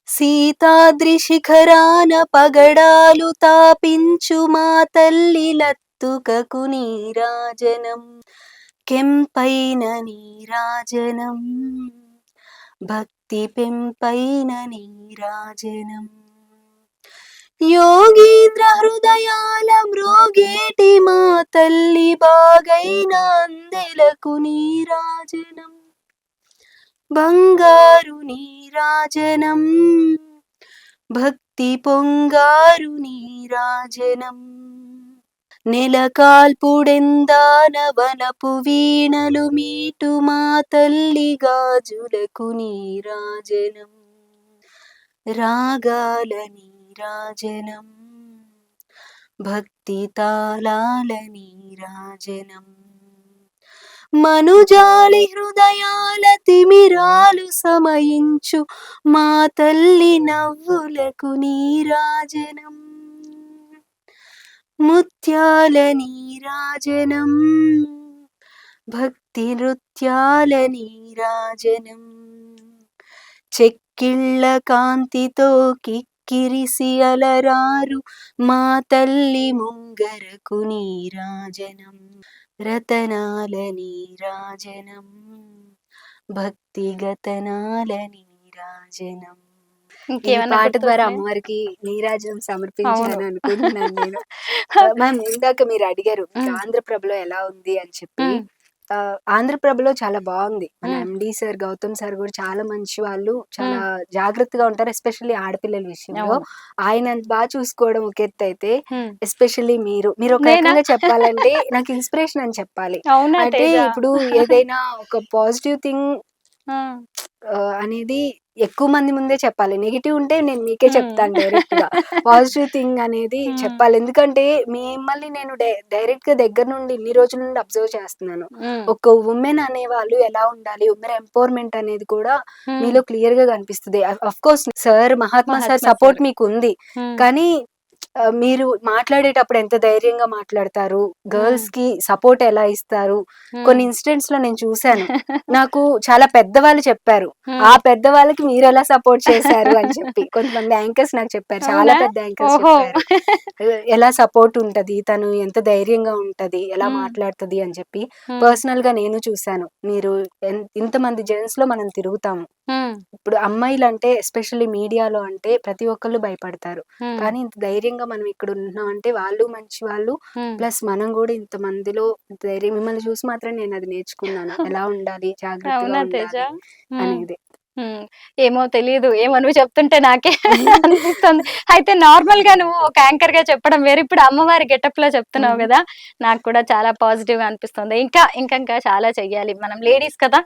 [SPEAKER 4] సీతాద్రి శిఖరాన పగడాలు తాపించు మా తల్లి లత్తుకకు నీరాజనం, కెంపైన నీరాజనం, భక్తి పెంపైన నీరాజనం, యోగీంద్ర హృదయాల మ్రోగేటి మా తల్లి బాగైన అందెలకు నీరాజనం, బంగారు నీరాజనం, భక్తి పొంగారు నీరాజనం, నెలకాల్పుడెందాన వనపు వీణలు మీటు మా తల్లి గాజులకు నీరాజనం, రాగాల నీరాజనం, భక్తి తాళాల నీరాజనం, మనుజాలి హృదయాల తిమిరాలు సమయించు మా తల్లి నవ్వులకు నీరాజనం, ముత్యాల నీరాజనం, భక్తి నృత్యాల నీరాజనం, చెక్కిళ్ళ కాంతితో కిక్కిరిసి అలరారు మా తల్లి ముంగరకు నీరాజనం, రతనాల నీరాజనం, భక్తి గతనాల నీరాజనం. ఈ పాట ద్వారా అమ్మవారికి నీరాజనం సమర్పించాను అనుకుంటున్నాను నేను. మ్యామ్, ఇందాక మీరు అడిగారు ఆంధ్రప్రభలో ఎలా ఉంది అని చెప్పి. ఆంధ్రప్రభలో చాలా బాగుంది. మన ఎండి సార్, గౌతమ్ సార్ కూడా చాలా మంచి వాళ్ళు, చాలా జాగ్రత్తగా ఉంటారు, ఎస్పెషల్లీ ఆడపిల్లల విషయంలో. ఆయన బాగా చూసుకోవడం ఒక ఎత్తు అయితే, ఎస్పెషల్లీ మీరు ఒక రకంగా చెప్పాలంటే నాకు ఇన్స్పిరేషన్ అని చెప్పాలి. అంటే ఇప్పుడు ఏదైనా ఒక పాజిటివ్ థింగ్ అనేది ఎక్కువ మంది ముందే చెప్పాలి. నెగిటివ్ ఉంటే నేను మీకే చెప్తాను డైరెక్ట్ గా. పాజిటివ్ థింగ్ అనేది చెప్పాలి. ఎందుకంటే మిమ్మల్ని నేను డైరెక్ట్ గా దగ్గర నుండి ఇన్ని రోజుల నుండి అబ్జర్వ్ చేస్తున్నాను. ఒక ఉమెన్ అనేవాళ్ళు ఎలా ఉండాలి, ఉమెన్ ఎంపవర్మెంట్ అనేది కూడా మీలో క్లియర్ గా కనిపిస్తుంది. Of course sir, Mahatma sir support మీకు ఉంది, కానీ మీరు మాట్లాడేటప్పుడు ఎంత ధైర్యంగా మాట్లాడతారు, గర్ల్స్ కి సపోర్ట్ ఎలా ఇస్తారు. కొన్ని ఇన్సిడెంట్స్ లో నేను చూసాను, నాకు చాలా పెద్దవాళ్ళు చెప్పారు, ఆ పెద్దవాళ్ళకి మీరు ఎలా సపోర్ట్ చేశారు అని చెప్పి. కొంతమంది యాంకర్స్ నాకు చెప్పారు, చాలా పెద్ద యాంకర్స్ చెప్పారు, ఎలా సపోర్ట్ ఉంటది, తను ఎంత ధైర్యంగా ఉంటది, ఎలా మాట్లాడుతుంది అని చెప్పి. పర్సనల్ గా నేను చూసాను. మీరు ఇంతమంది జెంట్స్ లో మనం తిరుగుతాము, ఇప్పుడు అమ్మాయిలు అంటే ఎస్పెషల్లీ మీడియాలో అంటే ప్రతి ఒక్కళ్ళు భయపడతారు, కానీ ఇంత ధైర్యంగా మనం ఇక్కడ ఉంటున్నాం అంటే వాళ్ళు మంచి వాళ్ళు, ప్లస్ మనం కూడా ఇంత మందిలో ధైర్యం. మిమ్మల్ని చూసి మాత్రం నేను అది నేర్చుకున్నాను, ఎలా ఉండాలి, జాగ్రత్తగా ఉండాలి అనేది.
[SPEAKER 3] ఏమో తెలియదు, ఏమో నువ్వు చెప్తుంటే నాకే అనిపిస్తుంది. అయితే నార్మల్ గా నువ్వు ఒక యాంకర్ గా చెప్పడం వేరు, ఇప్పుడు అమ్మవారి గెటప్ లో చెప్తున్నావు కదా, నాకు కూడా చాలా పాజిటివ్ గా అనిపిస్తుంది. ఇంకా ఇంకా ఇంకా చాలా చెయ్యాలి మనం లేడీస్ కదా,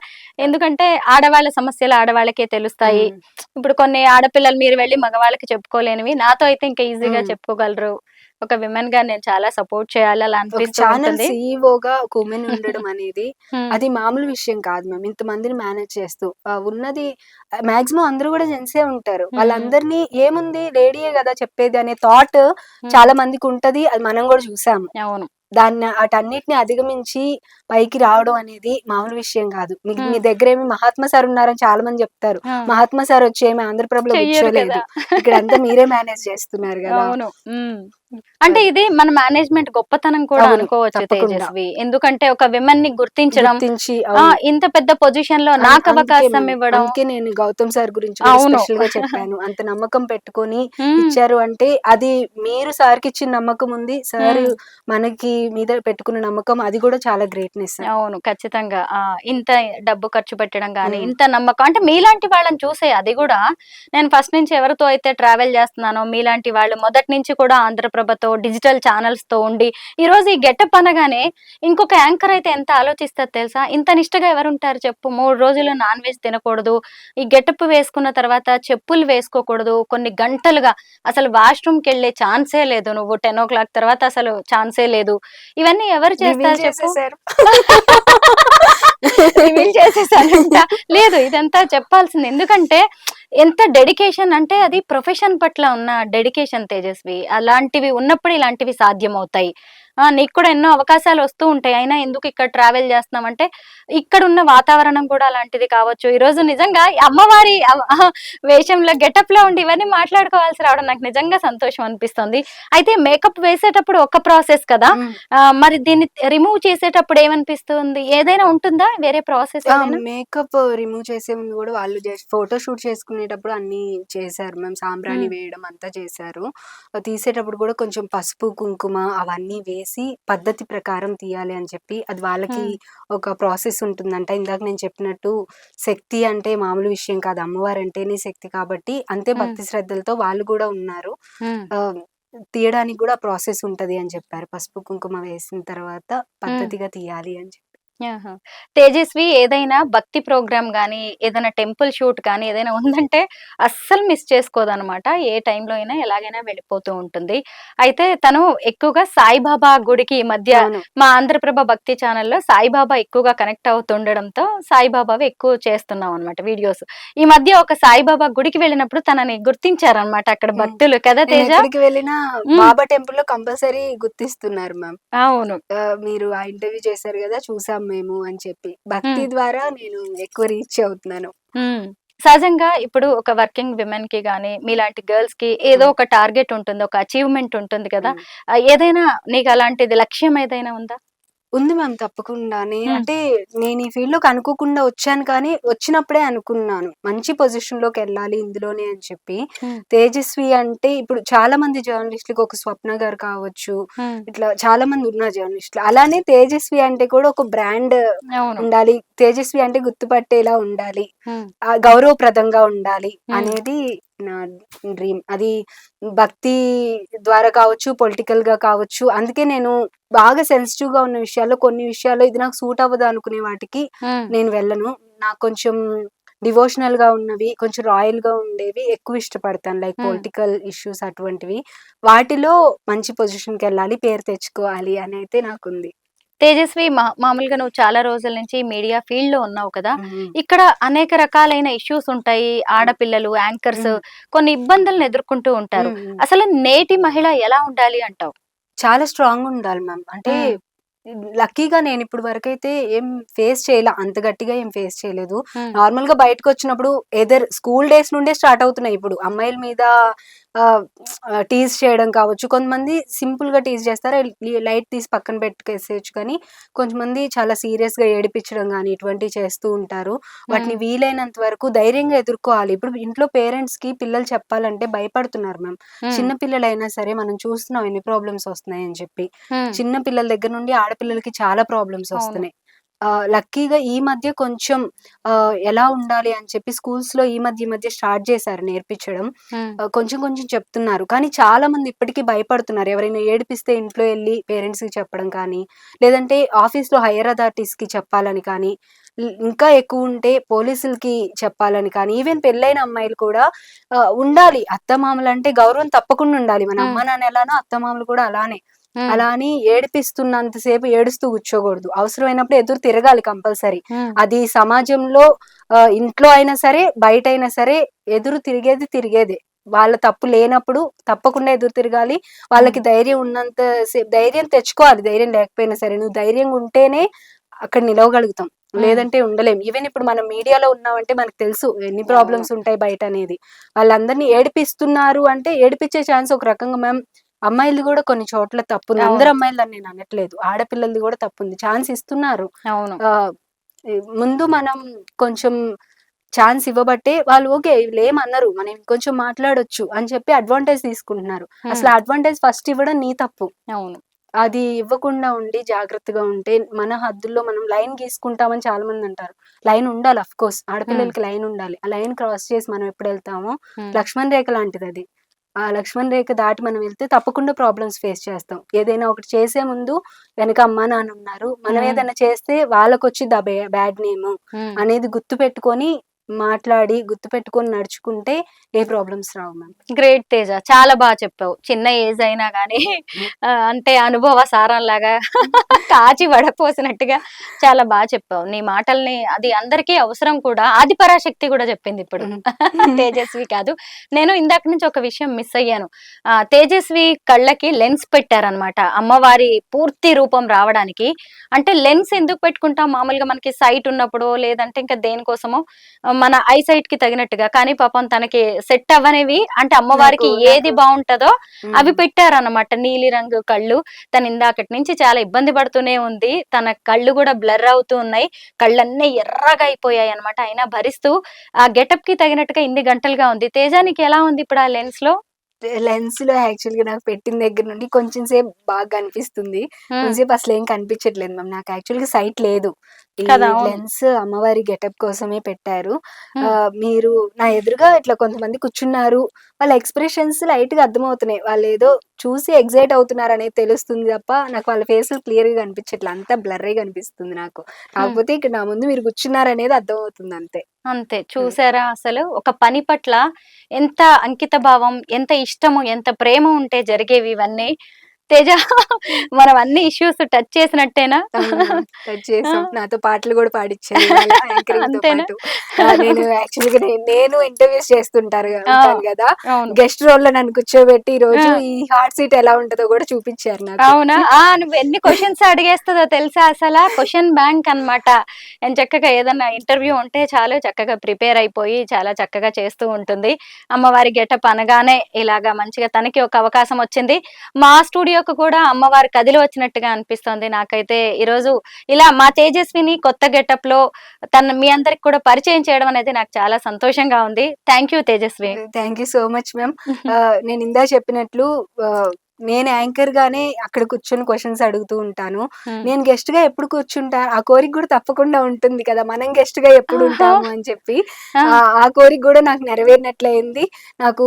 [SPEAKER 3] ఎందుకంటే ఆడవాళ్ళ సమస్యలు ఆడవాళ్ళకే తెలుస్తాయి. ఇప్పుడు కొన్ని ఆడపిల్లలు మీరు వెళ్ళి మగవాళ్ళకి చెప్పుకోలేనివి నాతో అయితే ఇంకా ఈజీగా చెప్పుకోగలరు. ఒక విమెన్ గా నేను చాలా సపోర్ట్ చేయాలి అలా అనిపిస్తుంది.
[SPEAKER 4] సీఈఓగా ఒక ఉమెన్ ఉండడం అనేది అది మామూలు విషయం కాదు మ్యామ్. ఇంతమందిని మేనేజ్ చేస్తూ ఉన్నది మాక్సిమం అందరూ కూడా జెంట్సే ఉంటారు. వాళ్ళందరినీ ఏముంది లేడీయే కదా చెప్పేది అనే థాట్ చాలా మందికి ఉంటది, అది మనం కూడా చూసాము.
[SPEAKER 3] అవును,
[SPEAKER 4] దాన్ని అటన్నిటిని అధిగమించి పైకి రావడం అనేది మామూలు విషయం కాదు. మీ దగ్గర ఏమి మహాత్మా సార్ ఉన్నారని చాలా మంది చెప్తారు, మహాత్మా సార్ వచ్చి ఏమి ఆంధ్రప్రభలో కూర్చోలేదు, ఇక్కడ అంతా మీరే మేనేజ్ చేస్తున్నారు కదా.
[SPEAKER 3] అవును, అంటే ఇది మన మేనేజ్మెంట్ గొప్పతనం కూడా అనుకోవచ్చు తేజస్వి. ఎందుకంటే ఒక విమెన్ ని గుర్తించడం, ఇంత పెద్ద పొజిషన్ లో నాకు అవకాశం ఇవ్వడం.
[SPEAKER 4] అందుకే నేను గౌతమ్ సార్ గురించి స్పెషల్ గా చెప్పాను. అంత నమ్మకం పెట్టుకొని ఇచ్చారు అంటే అది మీరు సార్ కి ఇచ్చిన నమ్మకం ఉంది. సార్ మనకి మీద పెట్టుకున్న నమ్మకం అది కూడా చాలా గ్రేట్‌నెస్.
[SPEAKER 3] అవును. ఖచ్చితంగా. ఇంత డబ్బు ఖర్చు పెట్టడం గాని, ఇంత నమ్మకం అంటే మీలాంటి వాళ్ళని చూసే అది గూడా నేను ఫస్ట్ నుంచి ఎవరితో అయితే ట్రావెల్ చేస్తున్నానో మీలాంటి వాళ్ళు మొదటి నుంచి కూడా ఆంధ్రప్రభతో, డిజిటల్ ఛానల్స్‌తో ఉండి, ఈరోజు ఈ గెటప్ అనగానే ఇంకొక యాంకర్ అయితే ఎంత ఆలోచిస్తది తెలుసా? ఇంత నిష్టగా ఎవరుంటారు చెప్పు? 3 రోజులు నాన్ వెజ్ తినకూడదు. ఈ గెటప్ వేసుకున్న తర్వాత చెప్పులు వేసుకోకూడదు. కొన్ని గంటలుగా అసలు వాష్‌రూమ్‌కెళ్ళే ఛాన్సే లేదు. నువ్వు 10:00 తర్వాత అసలు ఛాన్సే లేదు. ఇవన్నీ ఎవరు చేస్తారు చెప్పు?
[SPEAKER 4] చేసేసారు.
[SPEAKER 3] రివీల్ చేసేసానంట. లేదు ఇదంతా చెప్పాల్సింది. ఎందుకంటే ఎంత డెడికేషన్ అంటే అది ప్రొఫెషన్ పట్ల ఉన్న డెడికేషన్ తేజస్వి. అలాంటివి ఉన్నప్పుడు ఇలాంటివి సాధ్యమవుతాయి. నీకు కూడా ఎన్నో అవకాశాలు వస్తూ ఉంటాయి. అయినా ఎందుకు ఇక్కడ ట్రావెల్ చేస్తున్నామంటే ఇక్కడున్న వాతావరణం కూడా అలాంటిది కావచ్చు. ఈరోజు నిజంగా ఈ అమ్మవారి వేషంలో గెటప్‌లో ఉండి ఇవన్నీ మాట్లాడుకోవాల్సి రావడం నాకు నిజంగా సంతోషం అనిపిస్తుంది. అయితే మేకప్ వేసేటప్పుడు ఒక ప్రాసెస్ కదా! మరి దీన్ని రిమూవ్ చేసేటప్పుడు ఏమనిపిస్తుంది? ఏదైనా ఉంటుందా వేరే ప్రాసెస్ ఏదైనా?
[SPEAKER 4] మేకప్ రిమూవ్ చేసే ముందు కూడా వాళ్ళు జస్ట్ ఫోటో షూట్ చేసుకునేటప్పుడు అన్నీ చేశారు మ్యామ్. సాంబ్రాణి వేయడం అంతా చేశారు. తీసేటప్పుడు కూడా కొంచెం పసుపు, కుంకుమ అవన్నీ వేసి పద్ధతి ప్రకారం తీయాలి అని చెప్పి అది వాళ్ళకి ఒక ప్రాసెస్ ఉంటుందంట. ఇందాక నేను చెప్పినట్టు శక్తి అంటే మామూలు విషయం కాదు. అమ్మవారు అంటేనే శక్తి కాబట్టి అంతే భక్తి శ్రద్ధలతో వాళ్ళు కూడా ఉన్నారు. తీయడానికి కూడా ప్రాసెస్ ఉంటది అని చెప్పారు. పసుపు, కుంకుమ వేసిన తర్వాత పద్ధతిగా తీయాలి అని చెప్పి.
[SPEAKER 3] ఆహా! తేజస్వి ఏదైనా భక్తి ప్రోగ్రామ్ గాని, ఏదైనా టెంపుల్ షూట్ కానీ ఏదైనా ఉందంటే అస్సలు మిస్ చేసుకోదనమాట. ఏ టైంలో అయినా ఎలాగైనా వెళ్ళిపోతూ ఉంటుంది. అయితే తను ఎక్కువగా సాయిబాబా గుడికి ఈ మధ్య మా ఆంధ్రప్రభ భక్తి ఛానల్‌లో సాయిబాబా ఎక్కువగా కనెక్ట్ అవుతుండడంతో సాయిబాబావి ఎక్కువ చేస్తున్నాం అనమాట వీడియోస్. ఈ మధ్య ఒక సాయిబాబా గుడికి వెళ్ళినప్పుడు తనని గుర్తించారనమాట అక్కడ భక్తులు కదా తేజ?
[SPEAKER 4] ఎక్కడికి వెళ్ళినా బాబా టెంపుల్‌లో కంపల్సరీ గుర్తిస్తున్నారు మ్యామ్.
[SPEAKER 3] అవును.
[SPEAKER 4] మీరు ఆ ఇంటర్వ్యూ చేశారు కదా! చూసాం మేము అని చెప్పి. భక్తి ద్వారా నేను ఎక్కువ రీచ్ అవుతున్నాను.
[SPEAKER 3] సహజంగా ఇప్పుడు ఒక వర్కింగ్ విమెన్ కి గానీ, మీలాంటి గర్ల్స్ కి ఏదో ఒక టార్గెట్ ఉంటుంది. ఒక అచీవ్‌మెంట్ ఉంటుంది కదా! ఏదైనా నీకు అలాంటిది లక్ష్యం ఏదైనా ఉందా?
[SPEAKER 4] ఉంది మ్యామ్ తప్పకుండా. అంటే నేను ఈ ఫీల్డ్‌లోకి అనుకోకుండా వచ్చాను కానీ, వచ్చినప్పుడే అనుకున్నాను. మంచి పొజిషన్‌లోకెళ్ళాలి ఇందులోనే అని చెప్పి. తేజస్వి అంటే ఇప్పుడు చాలా మంది జర్నలిస్ట్‌లకి ఒక స్వప్న గారు కావచ్చు, ఇట్లా చాలా మంది ఉన్నారు జర్నలిస్ట్‌లు. అలానే తేజస్వి అంటే కూడా ఒక బ్రాండ్ ఉండాలి. తేజస్వి అంటే గుర్తుపట్టేలా ఉండాలి. గౌరవప్రదంగా ఉండాలి అనేది నా డ్రీమ్. అది భక్తి ద్వారా కావచ్చు, పొలిటికల్‌గా కావచ్చు. అందుకే నేను బాగా సెన్సిటివ్‌గా ఉన్న విషయాల్లో కొన్ని విషయాల్లో ఇది నాకు సూట్ అవ్వదు అనుకునే వాటికి నేను వెళ్ళను. నాకు కొంచెం డివోషనల్‌గా ఉన్నవి, కొంచెం రాయల్‌గా ఉండేవి ఎక్కువ ఇష్టపడతాను. లైక్ పొలిటికల్ ఇష్యూస్ అటువంటివి. వాటిలో మంచి పొజిషన్‌కెళ్ళాలి, పేరు తెచ్చుకోవాలి అని అయితే నాకుంది.
[SPEAKER 3] తేజస్వి మామూలుగా నువ్వు చాలా రోజుల నుంచి మీడియా ఫీల్డ్ లో ఉన్నావు కదా, ఇక్కడ అనేక రకాలైన ఇష్యూస్ ఉంటాయి. ఆడపిల్లలు, యాంకర్స్ కొన్ని ఇబ్బందులను ఎదుర్కొంటూ ఉంటారు. అసలు నేటి మహిళ ఎలా ఉండాలి అంటావు?
[SPEAKER 4] చాలా స్ట్రాంగ్ ఉండాలి మ్యామ్. అంటే లక్కీగా నేను ఇప్పుడు వరకైతే ఏం ఫేస్ చేయలే. అంత గట్టిగా ఏం ఫేస్ చేయలేదు. నార్మల్ గా బయటకు వచ్చినప్పుడు ఎదర్ స్కూల్ డేస్ నుండే స్టార్ట్ అవుతున్నాయి ఇప్పుడు అమ్మాయిల మీద టీజ్ చేయడం కావచ్చు. కొంతమంది సింపుల్ గా టీజ్ చేస్తారు, లైట్ తీసి పక్కన పెట్టుకేసేయచ్చు. కానీ కొంతమంది చాలా సీరియస్ గా ఏడిపించడం కానీ ఇటువంటివి చేస్తూ ఉంటారు. వాటిని వీలైనంత వరకు ధైర్యంగా ఎదుర్కోవాలి. ఇప్పుడు ఇంట్లో పేరెంట్స్ కి పిల్లలు చెప్పాలంటే భయపడుతున్నారు మ్యామ్. చిన్న పిల్లలైనా సరే మనం చూస్తున్నాం ఎన్ని ప్రాబ్లమ్స్ వస్తున్నాయి అని చెప్పి. చిన్న పిల్లల దగ్గర నుండి ఆడపిల్లలకి చాలా ప్రాబ్లమ్స్ వస్తున్నాయి. లక్కీగా ఈ మధ్య కొంచెం ఎలా ఉండాలి అని చెప్పి స్కూల్స్ లో ఈ మధ్య స్టార్ట్ చేశారు నేర్పించడం. కొంచెం కొంచెం చెప్తున్నారు. కానీ చాలా మంది ఇప్పటికీ భయపడుతున్నారు. ఎవరైనా ఏడిపిస్తే ఇంట్లో వెళ్ళి పేరెంట్స్ కి చెప్పడం కానీ, లేదంటే ఆఫీస్ లో హైయర్ అథారిటీస్ కి చెప్పాలని కానీ, ఇంకా ఎక్కువ ఉంటే పోలీసులకి చెప్పాలని కానీ, ఈవెన్ పెళ్ళైన అమ్మాయిలు కూడా ఉండాలి. అత్తమామలు అంటే గౌరవం తప్పకుండా ఉండాలి. మన అమ్మ నాన్న ఎలానో అత్తమామలు కూడా అలానే. అలా అని ఏడిపిస్తున్నంతసేపు ఏడుస్తూ కూర్చోకూడదు. అవసరమైనప్పుడు ఎదురు తిరగాలి కంపల్సరీ. అది సమాజంలో ఇంట్లో అయినా సరే, బయట అయినా సరే ఎదురు తిరిగేదే. వాళ్ళ తప్పు లేనప్పుడు తప్పకుండా ఎదురు తిరగాలి. వాళ్ళకి ధైర్యం ఉన్నంత ధైర్యం తెచ్చుకోవాలి. ధైర్యం లేకపోయినా సరే నువ్వు ధైర్యంగా ఉంటేనే అక్కడ నిలవగలుగుతాం. లేదంటే ఉండలేం. ఈవెన్ ఇప్పుడు మనం మీడియాలో ఉన్నామంటే మనకు తెలుసు ఎన్ని ప్రాబ్లమ్స్ ఉంటాయి బయట అనేది. వాళ్ళందరినీ ఏడిపిస్తున్నారు అంటే ఏడిపించే ఛాన్స్ ఒక రకంగా మ్యామ్ అమ్మాయిలది కూడా కొన్ని చోట్ల తప్పుంది. అందరు అమ్మాయిలని నేను అనట్లేదు. ఆడపిల్లలది కూడా తప్పుంది. ఛాన్స్ ఇస్తున్నారు. ముందు మనం కొంచెం ఛాన్స్ ఇవ్వబట్టే వాళ్ళు ఓకే వీళ్ళేమనరు, మనం ఇంకొంచెం మాట్లాడొచ్చు అని చెప్పి అడ్వాంటేజ్ తీసుకుంటున్నారు. అసలు అడ్వాంటేజ్ ఫస్ట్ ఇవ్వడం నీ తప్పు.
[SPEAKER 3] అవును.
[SPEAKER 4] అది ఇవ్వకుండా ఉండి జాగ్రత్తగా ఉంటే మన హద్దుల్లో మనం లైన్ గీసుకుంటామని చాలా మంది అంటారు. లైన్ ఉండాలి, ఆఫ్ కోర్స్ ఆడపిల్లలకి లైన్ ఉండాలి. ఆ లైన్ క్రాస్ చేసి మనం ఎప్పుడు వెళ్తామో లక్ష్మణ్ రేఖ లాంటిది అది. ఆ లక్ష్మణ్ రేఖ దాటి మనం వెళ్తే తప్పకుండా ప్రాబ్లమ్స్ ఫేస్ చేస్తాం. ఏదైనా ఒకటి చేసే ముందు వెనక అమ్మా నాన్న ఉన్నారు, మనం ఏదైనా చేస్తే వాళ్ళకి వచ్చింది ఆ బ్యాడ్ నేమ్ అనేది గుర్తు పెట్టుకొని మాట్లాడి గుర్తు పెట్టుకొని నడుచుకుంటే ఏ ప్రాబ్లమ్స్ రావు మ్యామ్.
[SPEAKER 3] గ్రేట్ తేజ, చాలా బాగా చెప్పావు. చిన్న ఏజ్ అయినా గానీ అంటే అనుభవ సారం లాగా కాచి వడపోసినట్టుగా చాలా బాగా చెప్పావు. నీ మాటల్ని అది అందరికీ అవసరం కూడా. ఆది పరాశక్తి కూడా చెప్పింది ఇప్పుడు, తేజస్వి కాదు. నేను ఇందాక నుంచి ఒక విషయం మిస్ అయ్యాను. తేజస్వి కళ్ళకి లెన్స్ పెట్టారనమాట అమ్మవారి పూర్తి రూపం రావడానికి. అంటే లెన్స్ ఎందుకు పెట్టుకుంటాం మామూలుగా మనకి సైట్ ఉన్నప్పుడు, లేదంటే ఇంకా దేనికోసమో మన ఐ సైట్ కి తగినట్టుగా. కానీ పాపం తనకి సెట్ అవ్వనివి, అంటే అమ్మవారికి ఏది బాగుంటదో అవి పెట్టారన్నమాట. నీలి రంగు కళ్ళు. తను ఇందాకటి నుంచి చాలా ఇబ్బంది పడుతూనే ఉంది. తన కళ్ళు కూడా బ్లర్ అవుతూ ఉన్నాయి, కళ్ళన్నీ ఎర్రగా అయిపోయాయి అనమాట. అయినా భరిస్తూ ఆ గెటప్ కి తగినట్టుగా ఇన్ని గంటలుగా ఉంది. తేజానికి ఎలా ఉంది ఇప్పుడు ఆ లెన్స్ లో?
[SPEAKER 4] లెన్స్ లో యాక్చువల్ గా నాకు పెట్టిన దగ్గర నుండి కొంచెం సేపు బాగా కనిపిస్తుంది, కొంచెంసేపు అసలు ఏం కనిపించట్లేదు మ్యామ్. నాకు యాక్చువల్ గా సైట్ లేదు. ఈ లెన్స్ అమ్మవారి గెటప్ కోసమే పెట్టారు. మీరు నా ఎదురుగా ఇట్లా కొంతమంది కూర్చున్నారు, వాళ్ళ ఎక్స్ప్రెషన్స్ లైట్ గా అర్థమవుతున్నాయి. వాళ్ళు ఏదో చూసి ఎగ్జైట్ అవుతున్నారు అనేది తెలుస్తుంది తప్ప నాకు వాళ్ళ ఫేస్ క్లియర్ గా కనిపించట్లేదు, అంతా బ్లర్రీ కనిపిస్తుంది నాకు. కాకపోతే ఇక్కడ నా ముందు మీరు కూర్చున్నారు అనేది అర్థమవుతుంది అంతే.
[SPEAKER 3] అంతే. చూసారా, అసలు ఒక పని పట్ల ఎంత అంకిత భావం, ఎంత ఇష్టము, ఎంత ప్రేమ ఉంటే జరిగేవి ఇవన్నీ. తేజ, మనం అన్ని ఇష్యూస్ టచ్ చేసినట్టేనా?
[SPEAKER 4] టచ్ చేసాం. నాతో పాటలు కూడా పాడిచ్చారు
[SPEAKER 3] అంతేనా?
[SPEAKER 4] నేను యాక్చువల్గా నేను ఇంటర్వ్యూస్ ఉంటాను కదా, గెస్ట్ రోల్ లో నన్ను కూర్చోబెట్టి ఈ రోజు ఈ హాట్ సీట్ ఎలా ఉంటుందో కూడా చూపించారు నాకు.
[SPEAKER 3] అవునా? నువ్వు ఎన్ని క్వశ్చన్స్ అడిగేస్తుందో తెలుసా? అసలు క్వశ్చన్ బ్యాంక్ అన్నమాట. నేను చక్కగా ఏదన్నా ఇంటర్వ్యూ ఉంటే చాలు చక్కగా ప్రిపేర్ అయిపోయి చాలా చక్కగా చేస్తూ ఉంటుంది. అమ్మవారి గెటప్ అనగానే ఇలాగా మంచిగా తనకి ఒక అవకాశం వచ్చింది. మా స్టూడియోకి కూడా అమ్మవారి కదిలి వచ్చినట్టుగా అనిపిస్తోంది నాకైతే. ఈరోజు ఇలా మా తేజస్విని కొత్త గెటప్ లో తను మీ అందరికి కూడా పరిచయం చేయడం అనేది నాకు చాలా సంతోషంగా ఉంది. Thank you Tejaswi.
[SPEAKER 4] Thank you so much ma'am. నేను ఇందా చెప్పినట్లు నేను యాంకర్ గానే అక్కడ కూర్చొని క్వశ్చన్స్ అడుగుతూ ఉంటాను. నేను గెస్ట్ గా ఎప్పుడు కూర్చుంటా, ఆ కోరిక కూడా తప్పకుండా ఉంటుంది కదా, మనం గెస్ట్ గా ఎప్పుడు ఉంటాము అని చెప్పి. ఆ కోరిక కూడా నాకు నెరవేరినట్లయింది. నాకు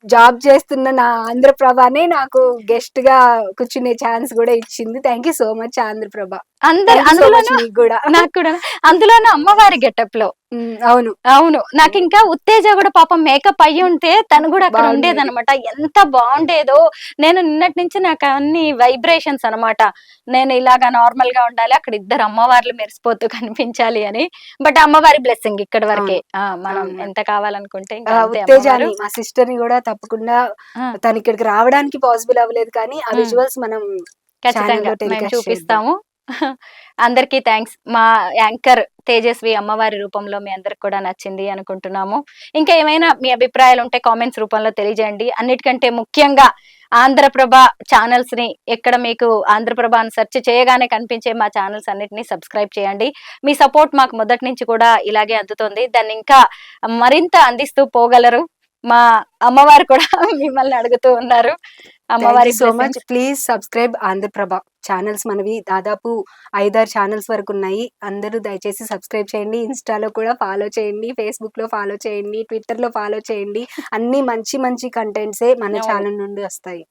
[SPEAKER 4] జాబ్ చేస్తున్న నా ఆంధ్రప్రభనే నాకు గెస్ట్ గా కూర్చునే ఛాన్స్ కూడా ఇచ్చింది. Thank you so much Andhra Prabha.
[SPEAKER 3] అందులోనూ అమ్మవారి గెటప్ లో.
[SPEAKER 4] అవును
[SPEAKER 3] అవును. నాకు ఇంకా ఉత్తేజ కూడా పాపం మేకప్ అయ్యి ఉంటే తను కూడా అక్కడ ఉండేదన్నమాట. ఎంత బాగుండేదో. నేను నిన్నటి నుంచి నాకు అన్ని వైబ్రేషన్స్ అనమాట. నేను ఇలాగా నార్మల్ గా ఉండాలి, అక్కడ ఇద్దరు అమ్మవార్లు మెరిసిపోతూ కనిపించాలి అని. బట్ అమ్మవారి బ్లెస్సింగ్ ఇక్కడ వరకే. మనం ఎంత కావాలనుకుంటే
[SPEAKER 4] ఉత్తేజాన్ని మా సిస్టర్ ని కూడా తప్పకుండా తను ఇక్కడికి రావడానికి పాసిబుల్ అవ్వలేదు, కానీ ఆ విజువల్స్ మనం
[SPEAKER 3] ఖచ్చితంగా మేము చూపిస్తాము. అందరికీ థ్యాంక్స్. మా యాంకర్ తేజస్వి అమ్మవారి రూపంలో మీ అందరికి కూడా నచ్చింది అనుకుంటున్నాము. ఇంకా ఏమైనా మీ అభిప్రాయాలు ఉంటే కామెంట్స్ రూపంలో తెలియజేయండి. అన్నిటికంటే ముఖ్యంగా ఆంధ్రప్రభ ఛానల్స్ ని, ఎక్కడ మీకు ఆంధ్రప్రభ అని సెర్చ్ చేయగానే కనిపించే మా ఛానల్స్ అన్నిటిని సబ్స్క్రైబ్ చేయండి. మీ సపోర్ట్ మాకు మొదటి నుంచి కూడా ఇలాగే అందుతుంది. దాన్ని ఇంకా మరింత అందిస్తూ పోగలరు. మా అమ్మవారు కూడా మిమ్మల్ని అడుగుతూ ఉన్నారు. అమ్మవారి
[SPEAKER 4] so much. Please subscribe Andhra Prabha channels. మనవి దాదాపు 5-6 ఛానల్స్ వరకు ఉన్నాయి. అందరూ దయచేసి సబ్స్క్రైబ్ చేయండి. ఇన్స్టాలో కూడా ఫాలో చేయండి, ఫేస్బుక్ లో ఫాలో చేయండి, ట్విట్టర్ లో ఫాలో చేయండి. అన్ని మంచి మంచి కంటెంట్సే మన ఛానల్ నుండి వస్తాయి.